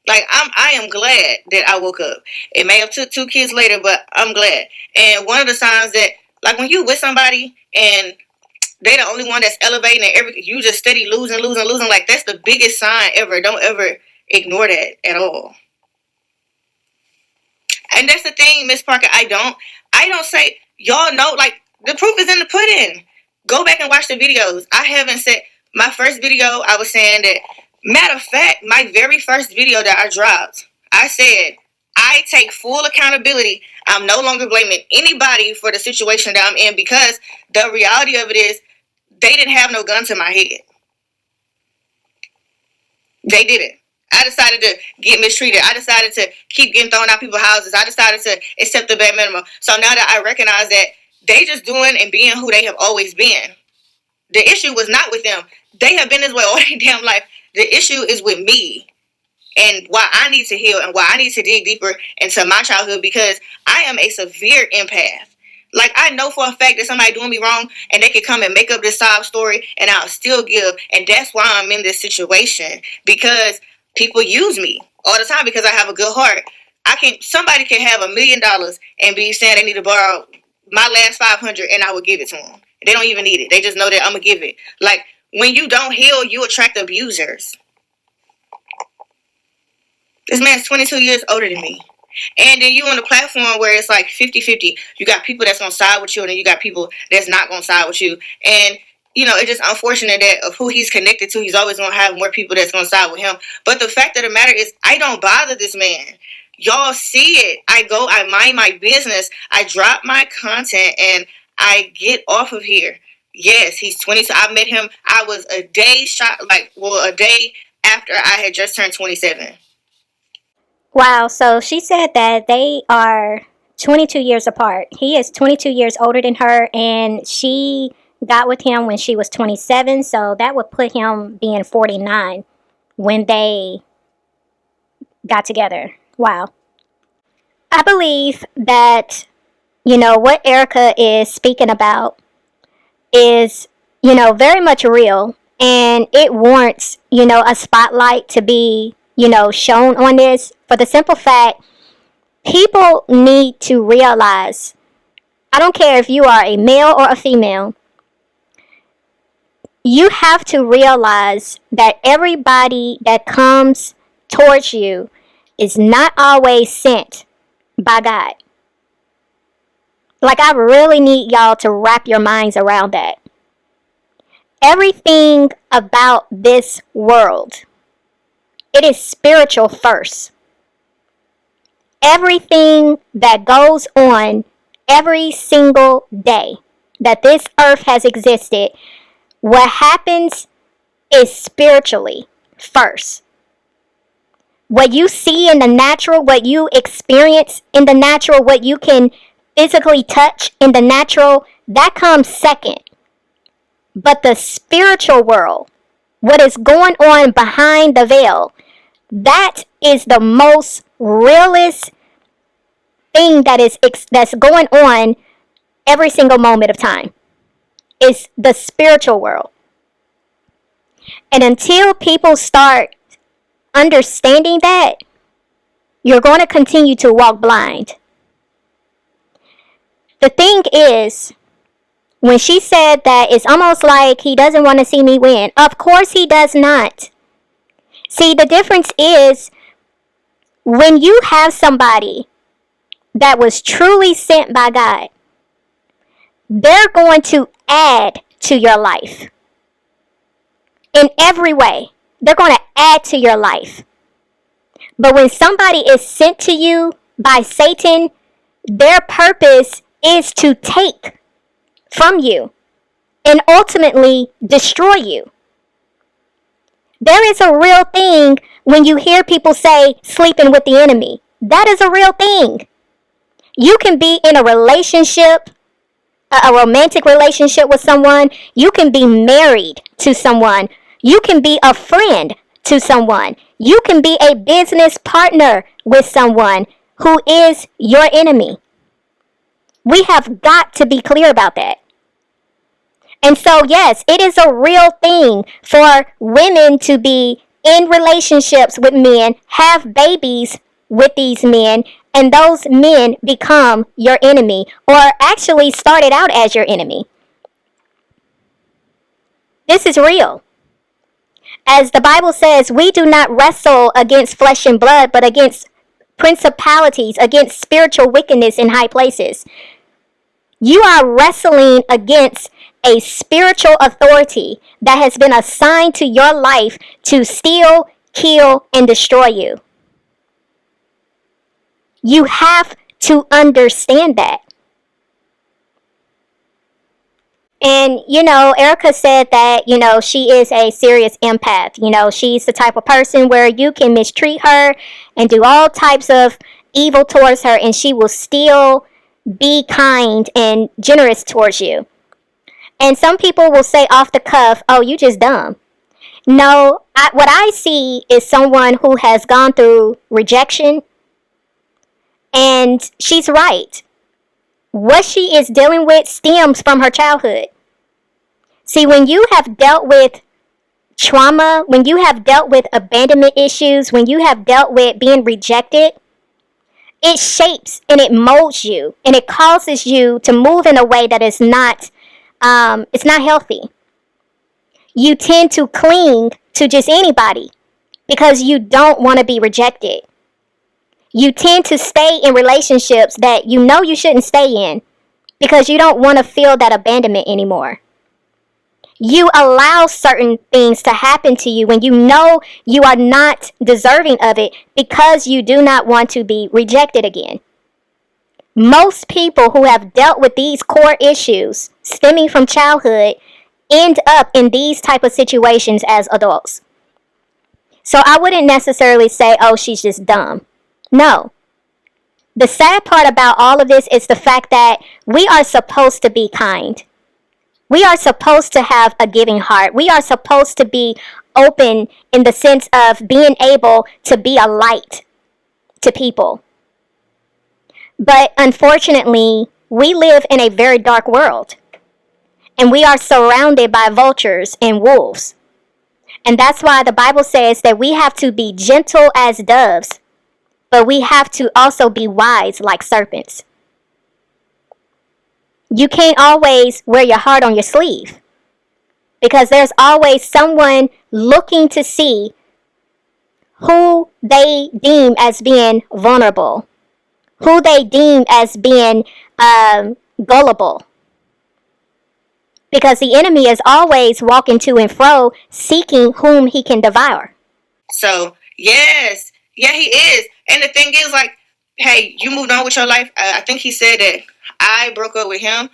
Like, I am glad that I woke up. It may have took 2 kids later, but I'm glad. And one of the signs that, like, when you with somebody and they the only one that's elevating and you just steady losing, like, that's the biggest sign ever. Don't ever ignore that at all. And that's the thing, Miss Parker. I don't say, y'all know, like, The proof is in the pudding. Go back and watch the videos. I haven't said my first video. I was saying that. Matter of fact, my very first video that I dropped, I said I take full accountability. I'm no longer blaming anybody for the situation that I'm in, because the reality of it is they didn't have no gun to my head. They didn't. I decided to get mistreated. I decided to keep getting thrown out people's houses. I decided to accept the bare minimum. So now that I recognize that they just doing and being who they have always been, the issue was not with them. They have been this way all their damn life. The issue is with me, and why I need to heal and why I need to dig deeper into my childhood, because I am a severe empath. Like, I know for a fact that somebody doing me wrong and they can come and make up this sob story and I'll still give. And that's why I'm in this situation, because people use me all the time because I have a good heart. Somebody can have $1 million and be saying they need to borrow my last 500 and I will give it to them. They don't even need it. They just know that I'm going to give it. Like, when you don't heal, you attract abusers. This man's 22 years older than me. And then you on a platform where it's like 50-50. You got people that's going to side with you, and then you got people that's not going to side with you. And, it's just unfortunate that of who he's connected to, he's always going to have more people that's going to side with him. But the fact of the matter is, I don't bother this man. Y'all see it. I mind my business. I drop my content, and I get off of here. Yes, he's 22. I met him. I was a day after I had just turned 27. Wow, so she said that they are 22 years apart. He is 22 years older than her, and she got with him when she was 27, so that would put him being 49 when they got together. Wow. I believe that, what Erica is speaking about is, very much real, and it warrants, a spotlight to be shown on this, for the simple fact, people need to realize, I don't care if you are a male or a female, you have to realize that everybody that comes towards you is not always sent by God. Like, I really need y'all to wrap your minds around that. Everything about this world, it is spiritual first. Everything that goes on every single day that this earth has existed, what happens is spiritually first. What you see in the natural, what you experience in the natural, what you can physically touch in the natural, that comes second. But the spiritual world, what is going on behind the veil, that is the most realest thing that's going on every single moment of time. Is the spiritual world. And until people start understanding that, you're going to continue to walk blind. The thing is, when she said that it's almost like he doesn't want to see me win, of course he does not. See, the difference is, when you have somebody that was truly sent by God, they're going to add to your life. In every way, they're going to add to your life. But when somebody is sent to you by Satan, their purpose is to take from you and ultimately destroy you. There is a real thing when you hear people say sleeping with the enemy. That is a real thing. You can be in a relationship, a romantic relationship with someone. You can be married to someone. You can be a friend to someone. You can be a business partner with someone who is your enemy. We have got to be clear about that. And so, yes, it is a real thing for women to be in relationships with men, have babies with these men, and those men become your enemy, or actually started out as your enemy. This is real. As the Bible says, we do not wrestle against flesh and blood, but against principalities, against spiritual wickedness in high places. You are wrestling against a spiritual authority that has been assigned to your life to steal, kill, and destroy you. You have to understand that. And, Erica said that, she is a serious empath. She's the type of person where you can mistreat her and do all types of evil towards her, and she will still be kind and generous towards you. And some people will say off the cuff, oh, you just dumb. No, what I see is someone who has gone through rejection, and she's right. What she is dealing with stems from her childhood. See, when you have dealt with trauma, when you have dealt with abandonment issues, when you have dealt with being rejected, it shapes and it molds you, and it causes you to move in a way that is not, it's not healthy. You tend to cling to just anybody because you don't want to be rejected. You tend to stay in relationships that you know you shouldn't stay in because you don't want to feel that abandonment anymore. You allow certain things to happen to you when you know you are not deserving of it because you do not want to be rejected again. Most people who have dealt with these core issues stemming from childhood end up in these type of situations as adults. So I wouldn't necessarily say, oh, she's just dumb. No. The sad part about all of this is the fact that we are supposed to be kind. We are supposed to have a giving heart. We are supposed to be open in the sense of being able to be a light to people. But unfortunately, we live in a very dark world. And we are surrounded by vultures and wolves. And that's why the Bible says that we have to be gentle as doves, but we have to also be wise like serpents. You can't always wear your heart on your sleeve because there's always someone looking to see who they deem as being vulnerable, who they deem as being gullible. Because the enemy is always walking to and fro, seeking whom he can devour. So, yes. Yeah, he is. And the thing is, like, hey, you moved on with your life. I think he said that I broke up with him.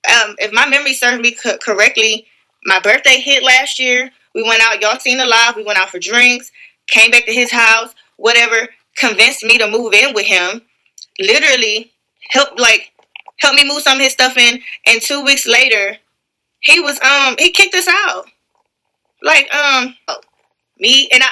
If my memory serves me correctly, my birthday hit last year. We went out. Y'all seen the live. We went out for drinks. Came back to his house. Whatever. Convinced me to move in with him. Literally helped me move some of his stuff in. And 2 weeks later, he kicked us out. Me and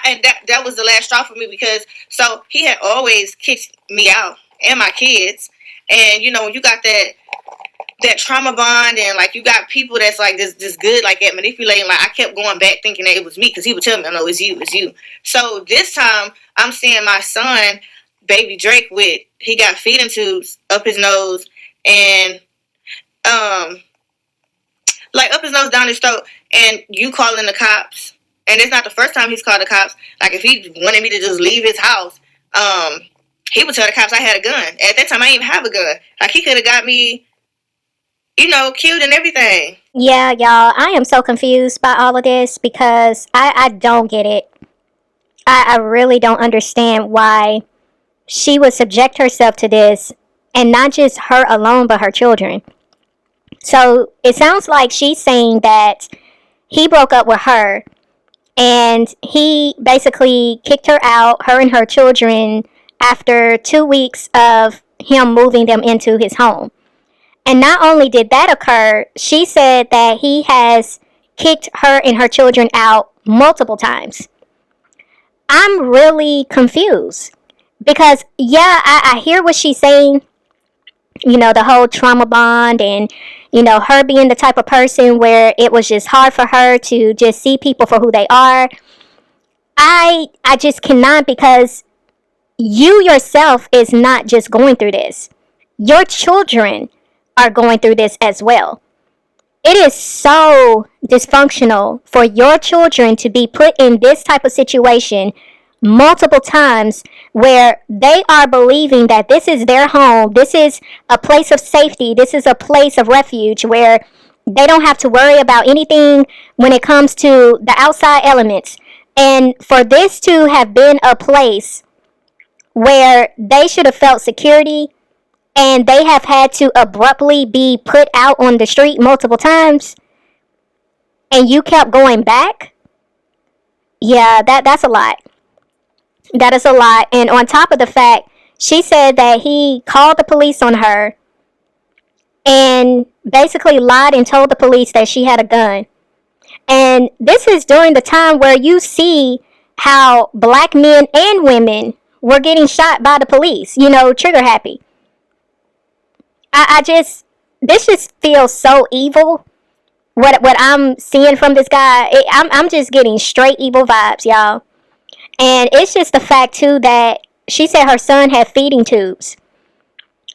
that was the last straw for me because so he had always kicked me out and my kids, and when you got that trauma bond and like you got people that's like this good like at manipulating, like I kept going back thinking that it was me because he would tell me, no, it's you. So this time I'm seeing my son, baby Drake, he got feeding tubes up his nose and like up his nose down his throat, and you calling the cops. And it's not the first time he's called the cops. Like, if he wanted me to just leave his house, he would tell the cops I had a gun. At that time, I didn't even have a gun. Like, he could have got me, killed and everything. Yeah, y'all, I am so confused by all of this because I don't get it. I really don't understand why she would subject herself to this, and not just her alone, but her children. So, it sounds like she's saying that he broke up with her, and he basically kicked her out, her and her children, after 2 weeks of him moving them into his home. And not only did that occur, she said that he has kicked her and her children out multiple times. I'm really confused because, yeah, I hear what she's saying, the whole trauma bond and, her being the type of person where it was just hard for her to just see people for who they are. I just cannot, because you yourself is not just going through this. Your children are going through this as well. It is so dysfunctional for your children to be put in this type of situation multiple times where they are believing that this is their home, this is a place of safety, this is a place of refuge where they don't have to worry about anything when it comes to the outside elements. And for this to have been a place where they should have felt security and they have had to abruptly be put out on the street multiple times and you kept going back, yeah, that's a lot. That is a lot. And on top of the fact, she said that he called the police on her and basically lied and told the police that she had a gun. And this is during the time where you see how black men and women were getting shot by the police, trigger happy. This just feels so evil. What I'm seeing from this guy, I'm just getting straight evil vibes, y'all. And it's just the fact, too, that she said her son had feeding tubes.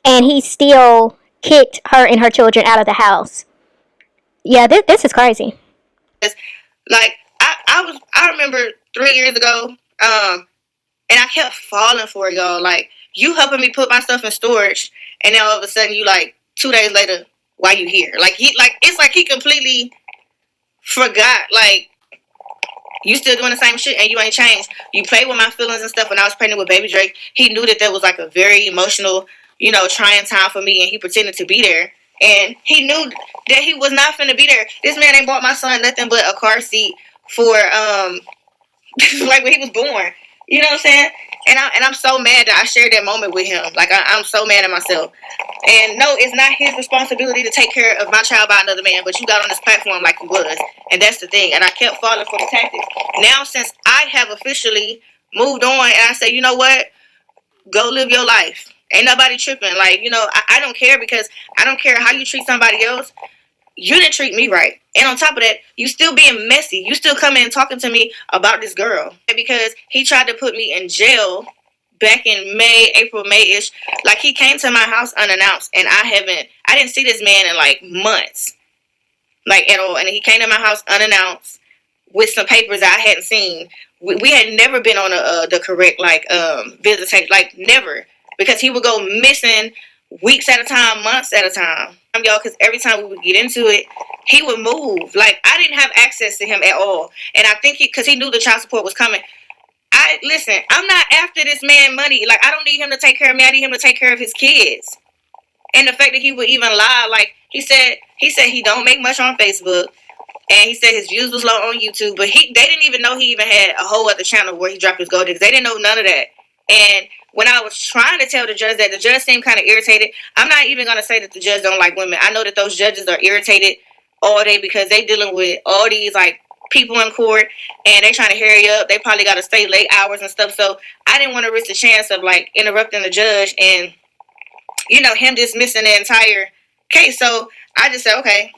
And he still kicked her and her children out of the house. Yeah, this is crazy. Like, I remember 3 years ago, and I kept falling for it, y'all. Like, you helping me put my stuff in storage, and then all of a sudden you, like, 2 days later, why you here? It's like he completely forgot, like, you still doing the same shit and you ain't changed. You played with my feelings and stuff when I was pregnant with baby Drake. He knew that was like a very emotional, trying time for me, and he pretended to be there. And he knew that he was not finna be there. This man ain't bought my son nothing but a car seat for like when he was born. You know what I'm saying? And I'm so mad that I shared that moment with him. Like I'm so mad at myself. And no, it's not his responsibility to take care of my child by another man, but you got on this platform like he was. And that's the thing. And I kept falling for the tactics. Now, since I have officially moved on and I say, you know what? Go live your life. Ain't nobody tripping. Like, I don't care, because I don't care how you treat somebody else. You didn't treat me right. And on top of that, you still being messy. You still coming and talking to me about this girl. Because he tried to put me in jail back in April, May-ish. Like, he came to my house unannounced, and I didn't see this man in like months. Like, at all. And he came to my house unannounced with some papers that I hadn't seen. We had never been on the correct, like, visitation. Like, never. Because he would go missing weeks at a time, months at a time. Y'all, because every time we would get into it, he would move. Like, I didn't have access to him at all. And I think because he knew the child support was coming. Listen, I'm not after this man money. Like, I don't need him to take care of me. I need him to take care of his kids. And the fact that he would even lie, like, he said he don't make much on Facebook. And he said his views was low on YouTube. But they didn't even know he even had a whole other channel where he dropped his gold diggers. They didn't know none of that. And when I was trying to tell the judge that, the judge seemed kind of irritated. I'm not even going to say that the judge don't like women. I know that those judges are irritated all day because they dealing with all these, like, people in court, and they trying to hurry up. They probably got to stay late hours and stuff. So I didn't want to risk the chance of, like, interrupting the judge and, him dismissing the entire case. So I just said, okay.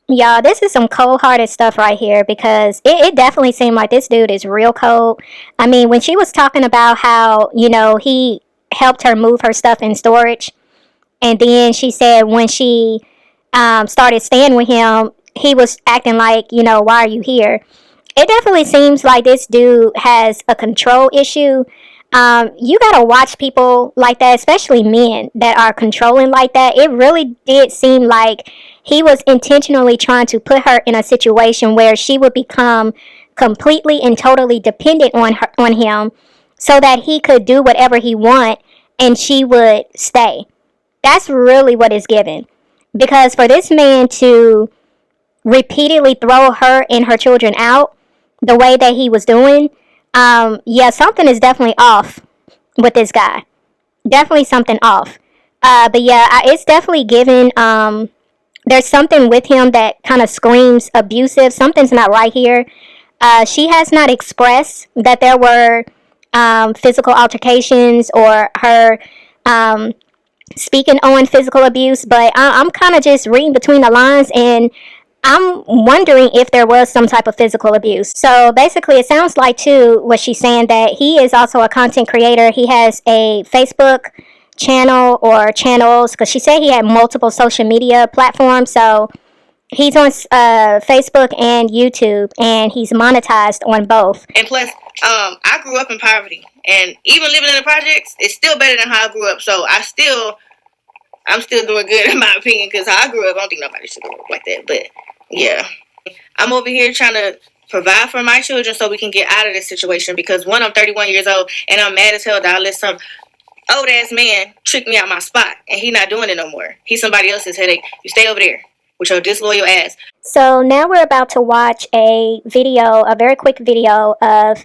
Y'all, this is some cold-hearted stuff right here, because it definitely seemed like this dude is real cold. I mean, when she was talking about how, he helped her move her stuff in storage, and then she said when she started staying with him, he was acting like, why are you here? It definitely seems like this dude has a control issue. You gotta watch people like that, especially men that are controlling like that. It really did seem like he was intentionally trying to put her in a situation where she would become completely and totally dependent on him, so that he could do whatever he want and she would stay. That's really what is given. Because for this man to repeatedly throw her and her children out the way that he was doing, yeah, something is definitely off with this guy. Definitely something off. But yeah, it's definitely given. There's something with him that kind of screams abusive. Something's not right here. She has not expressed that there were physical altercations or her speaking on physical abuse, but I'm kind of just reading between the lines, and I'm wondering if there was some type of physical abuse. So basically, it sounds like, too, what she's saying, that he is also a content creator. He has a Facebook channel or channels, because she said he had multiple social media platforms. So He's on Facebook and YouTube, and he's monetized on both. And plus, I grew up in poverty, and even living in the projects, it's still better than how I grew up. So I'm still doing good in my opinion, because how I grew up, I don't think nobody should grow up like that. But yeah, I'm over here trying to provide for my children so we can get out of this situation. Because one, I'm 31 years old, and I'm mad as hell that I let some old ass man trick me out my spot, and he not doing it no more. He's somebody else's headache. You stay over there with your disloyal ass. So now we're about to watch a very quick video of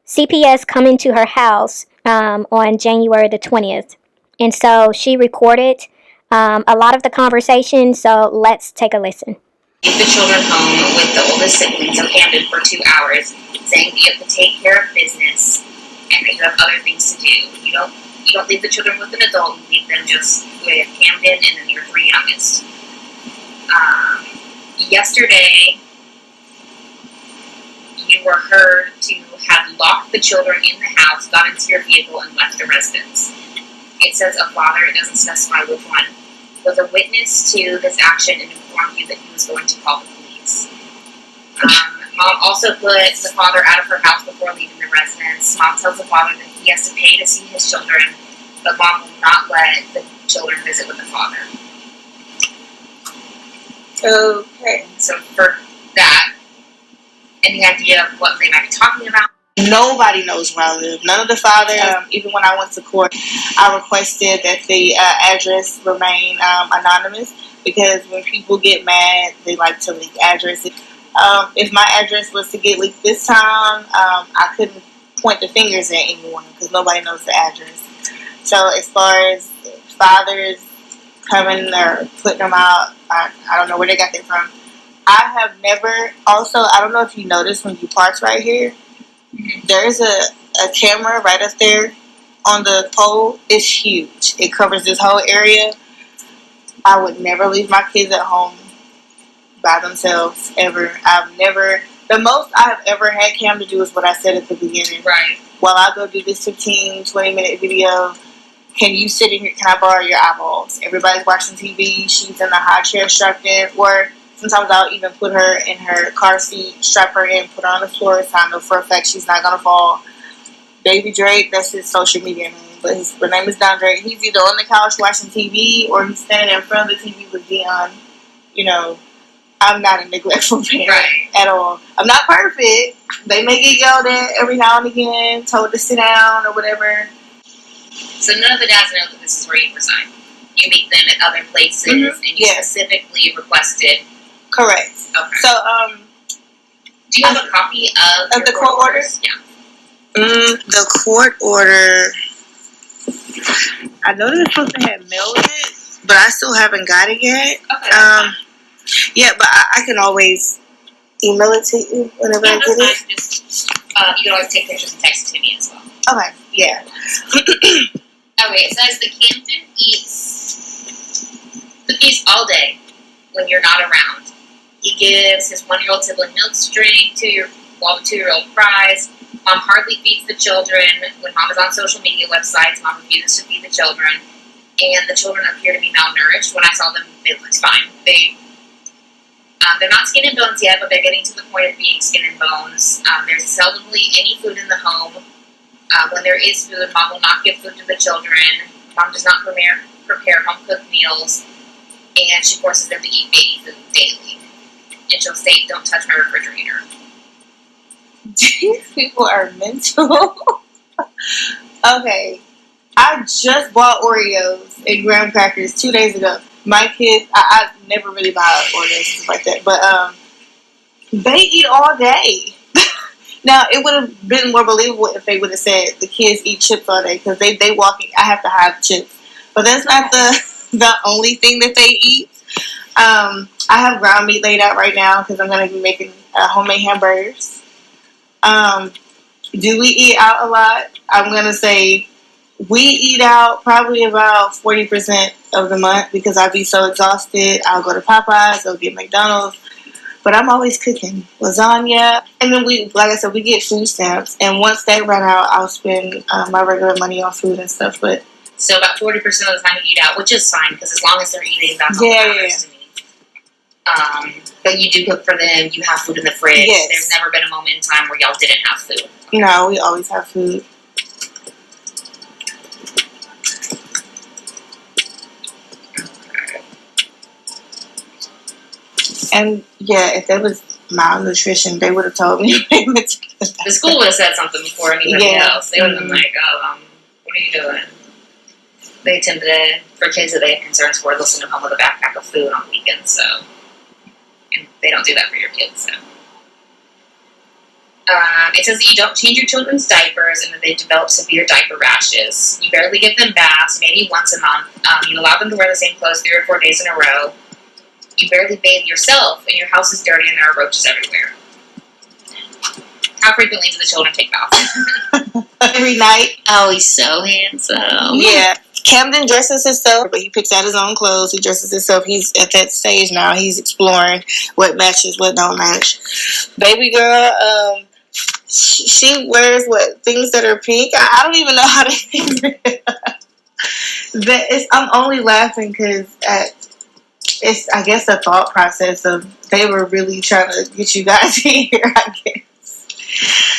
CPS coming to her house on January the 20th. And so she recorded a lot of the conversation, so let's take a listen. Leave the children home with the oldest siblings of Camden for 2 hours, saying that you have to take care of business and that you have other things to do. You don't leave the children with an adult, you leave them just with Camden and then your 3 youngest. Yesterday, you were heard to have locked the children in the house, got into your vehicle, and left the residence. It says a father, it doesn't specify which one, was a witness to this action and informed you that he was going to call the police. Mom also put the father out of her house before leaving the residence. Mom tells the father that he has to pay to see his children, but Mom will not let the children visit with the father. Okay. So for that, any idea of what they might be talking about? Nobody knows where I live. None of the fathers. Even when I went to court, I requested that the address remain anonymous, because when people get mad, they like to leak addresses. If my address was to get leaked this time, I couldn't point the fingers at anyone because nobody knows the address. So as far as fathers coming or putting them out, I don't know where they got that from. I have never, also, I don't know if you noticed when you parked right here, there's a camera right up there on the pole. It's huge. It covers this whole area. I would never leave my kids at home by themselves, ever. The most I have ever had Cam to do is what I said at the beginning. Right. While I go do this 15, 20-minute video, can you sit in here, can I borrow your eyeballs? Everybody's watching TV, she's in the high chair strapped in, or sometimes I'll even put her in her car seat, strap her in, put her on the floor, so I know for a fact she's not going to fall. Baby Drake, that's his social media name, but his name is Don Drake. He's either on the couch watching TV or he's standing in front of the TV with Dion. You know, I'm not a neglectful parent at all. I'm not perfect. They may get yelled at every now and again, told to sit down or whatever. So none of the dads know that this is where you reside. You meet them at other places, and you specifically requested. Correct. Okay. So, do you have a copy of the court order? Yeah. The court order. I know they're supposed to have mailed it, but I still haven't got it yet. Okay. Yeah, but I can always email it to you whenever I get it. Just, you can always take pictures and text it to me as well. Okay. Yeah. Okay. It says the Camden eats cookies all day when you're not around. He gives his 1-year-old sibling milk to drink, while the 2-year-old cries. Mom hardly feeds the children. When Mom is on social media websites, Mom refuses to feed the children. And the children appear to be malnourished. When I saw them, it looks fine. They're not skin and bones yet, but they're getting to the point of being skin and bones. There's seldomly any food in the home. When there is food, Mom will not give food to the children. Mom does not prepare home-cooked meals. And she forces them to eat baby food daily. And she'll say, "Don't touch my refrigerator." These people are mental. Okay. I just bought Oreos and graham crackers 2 days ago. My kids, I never really buy Oreos and stuff like that, but they eat all day. Now, it would have been more believable if they would have said the kids eat chips all day, because they walk, I have to have chips. But that's not the only thing that they eat. I have ground meat laid out right now because I'm going to be making homemade hamburgers. Do we eat out a lot? I'm going to say we eat out probably about 40% of the month because I'd be so exhausted. I'll go to Popeyes, I'll get McDonald's. But I'm always cooking lasagna. And then like I said, we get food stamps. And once they run out, I'll spend my regular money on food and stuff. But so about 40% of the time you eat out, which is fine because as long as they're eating, that's all that matters to me. But you do cook for them. You have food in the fridge. Yes. There's never been a moment in time where y'all didn't have food. No, we always have food. And yeah, if there was malnutrition, they would have told me. The school would have said something before anybody else. They would have been like, "Oh, what are you doing?" They tend to, for kids that they have concerns for, they'll send them home with a backpack of food on the weekends. So, and they don't do that for your kids. So, it says that you don't change your children's diapers and that they develop severe diaper rashes. You barely give them baths, maybe once a month. You allow them to wear the same clothes 3 or 4 days in a row. You barely bathe yourself, and your house is dirty, and there are roaches everywhere. How frequently do the children take baths? Every night. Oh, he's so handsome. Yeah. Camden dresses himself, but he picks out his own clothes. He dresses himself. He's at that stage now. He's exploring what matches, what don't match. Baby girl, she wears things that are pink. I don't even know how to. I'm only laughing because it's, I guess, the thought process of they were really trying to get you guys here, I guess.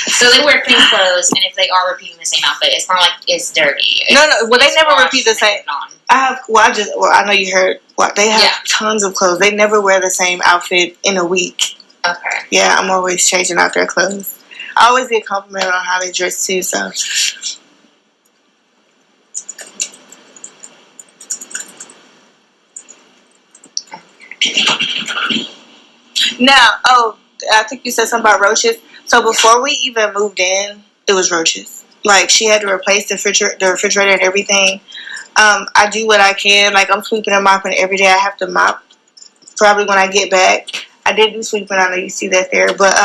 So they wear pink clothes, and if they are repeating the same outfit, it's not like it's dirty. No. Well, they never repeat the same. I know you heard. They have tons of clothes. They never wear the same outfit in a week. Okay. Yeah, I'm always changing out their clothes. I always get complimented on how they dress too. So. Now, I think you said something about roaches. So before we even moved in, it was roaches. Like, she had to replace the refrigerator and everything. I do what I can. Like, I'm sweeping and mopping every day. I have to mop probably when I get back. I did do sweeping. I know you see that there. But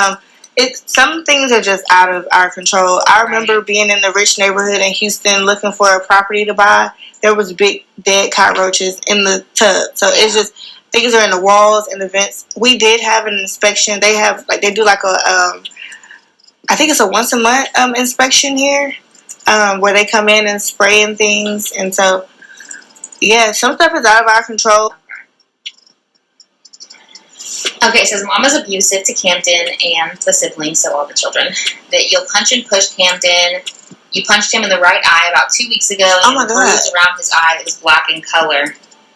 some things are just out of our control. I remember being in the rich neighborhood in Houston looking for a property to buy. There was big dead cockroaches in the tub. So it's just... things are in the walls and the vents. We did have an inspection. They do like a, I think it's a once a month inspection here, where they come in and spray and things. And so, yeah, some stuff is out of our control. Okay, it says mom is abusive to Camden and the siblings, so all the children. That you'll punch and push Camden. You punched him in the right eye about 2 weeks ago. And my God. bruise around his eye that was black in color.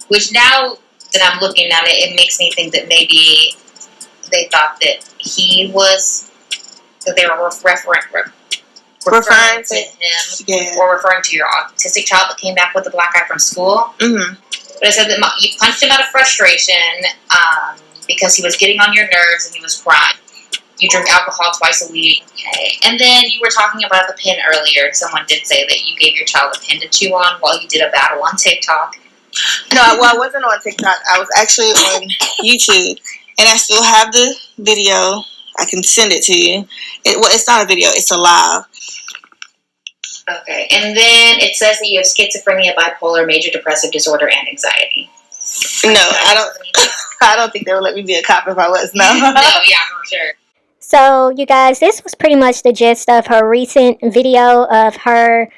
Which now that I'm looking at it, it makes me think that maybe they thought that that they were referring to him, or referring to your autistic child that came back with a black eye from school. Mm-hmm. But it said that you punched him out of frustration because he was getting on your nerves and he was crying. You drink alcohol twice a week. Okay. And then you were talking about the pen earlier. Someone did say that you gave your child a pen to chew on while you did a battle on TikTok. No, I wasn't on TikTok. I was actually on YouTube, and I still have the video. I can send it to you. It's not a video. It's a live. Okay, and then it says that you have schizophrenia, bipolar, major depressive disorder, and anxiety. No, I don't. I don't think they would let me be a cop if I was. No. No, yeah, for sure. So, you guys, this was pretty much the gist of her recent video of her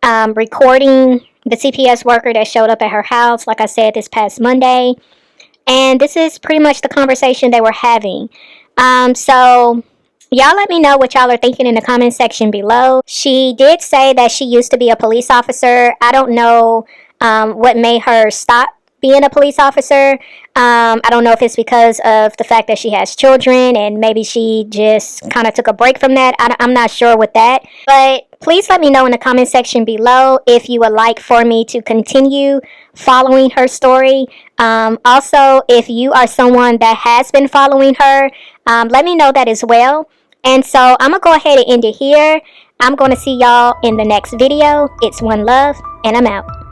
recording the CPS worker that showed up at her house, like I said, this past Monday. And this is pretty much the conversation they were having. So, y'all let me know what y'all are thinking in the comment section below. She did say that she used to be a police officer. I don't know what made her stop being a police officer. I don't know if it's because of the fact that she has children and maybe she just kind of took a break from that. I'm not sure with that. But please let me know in the comment section below if you would like for me to continue following her story. Also, if you are someone that has been following her, let me know that as well. And so I'm going to go ahead and end it here. I'm going to see y'all in the next video. It's OneLove, and I'm out.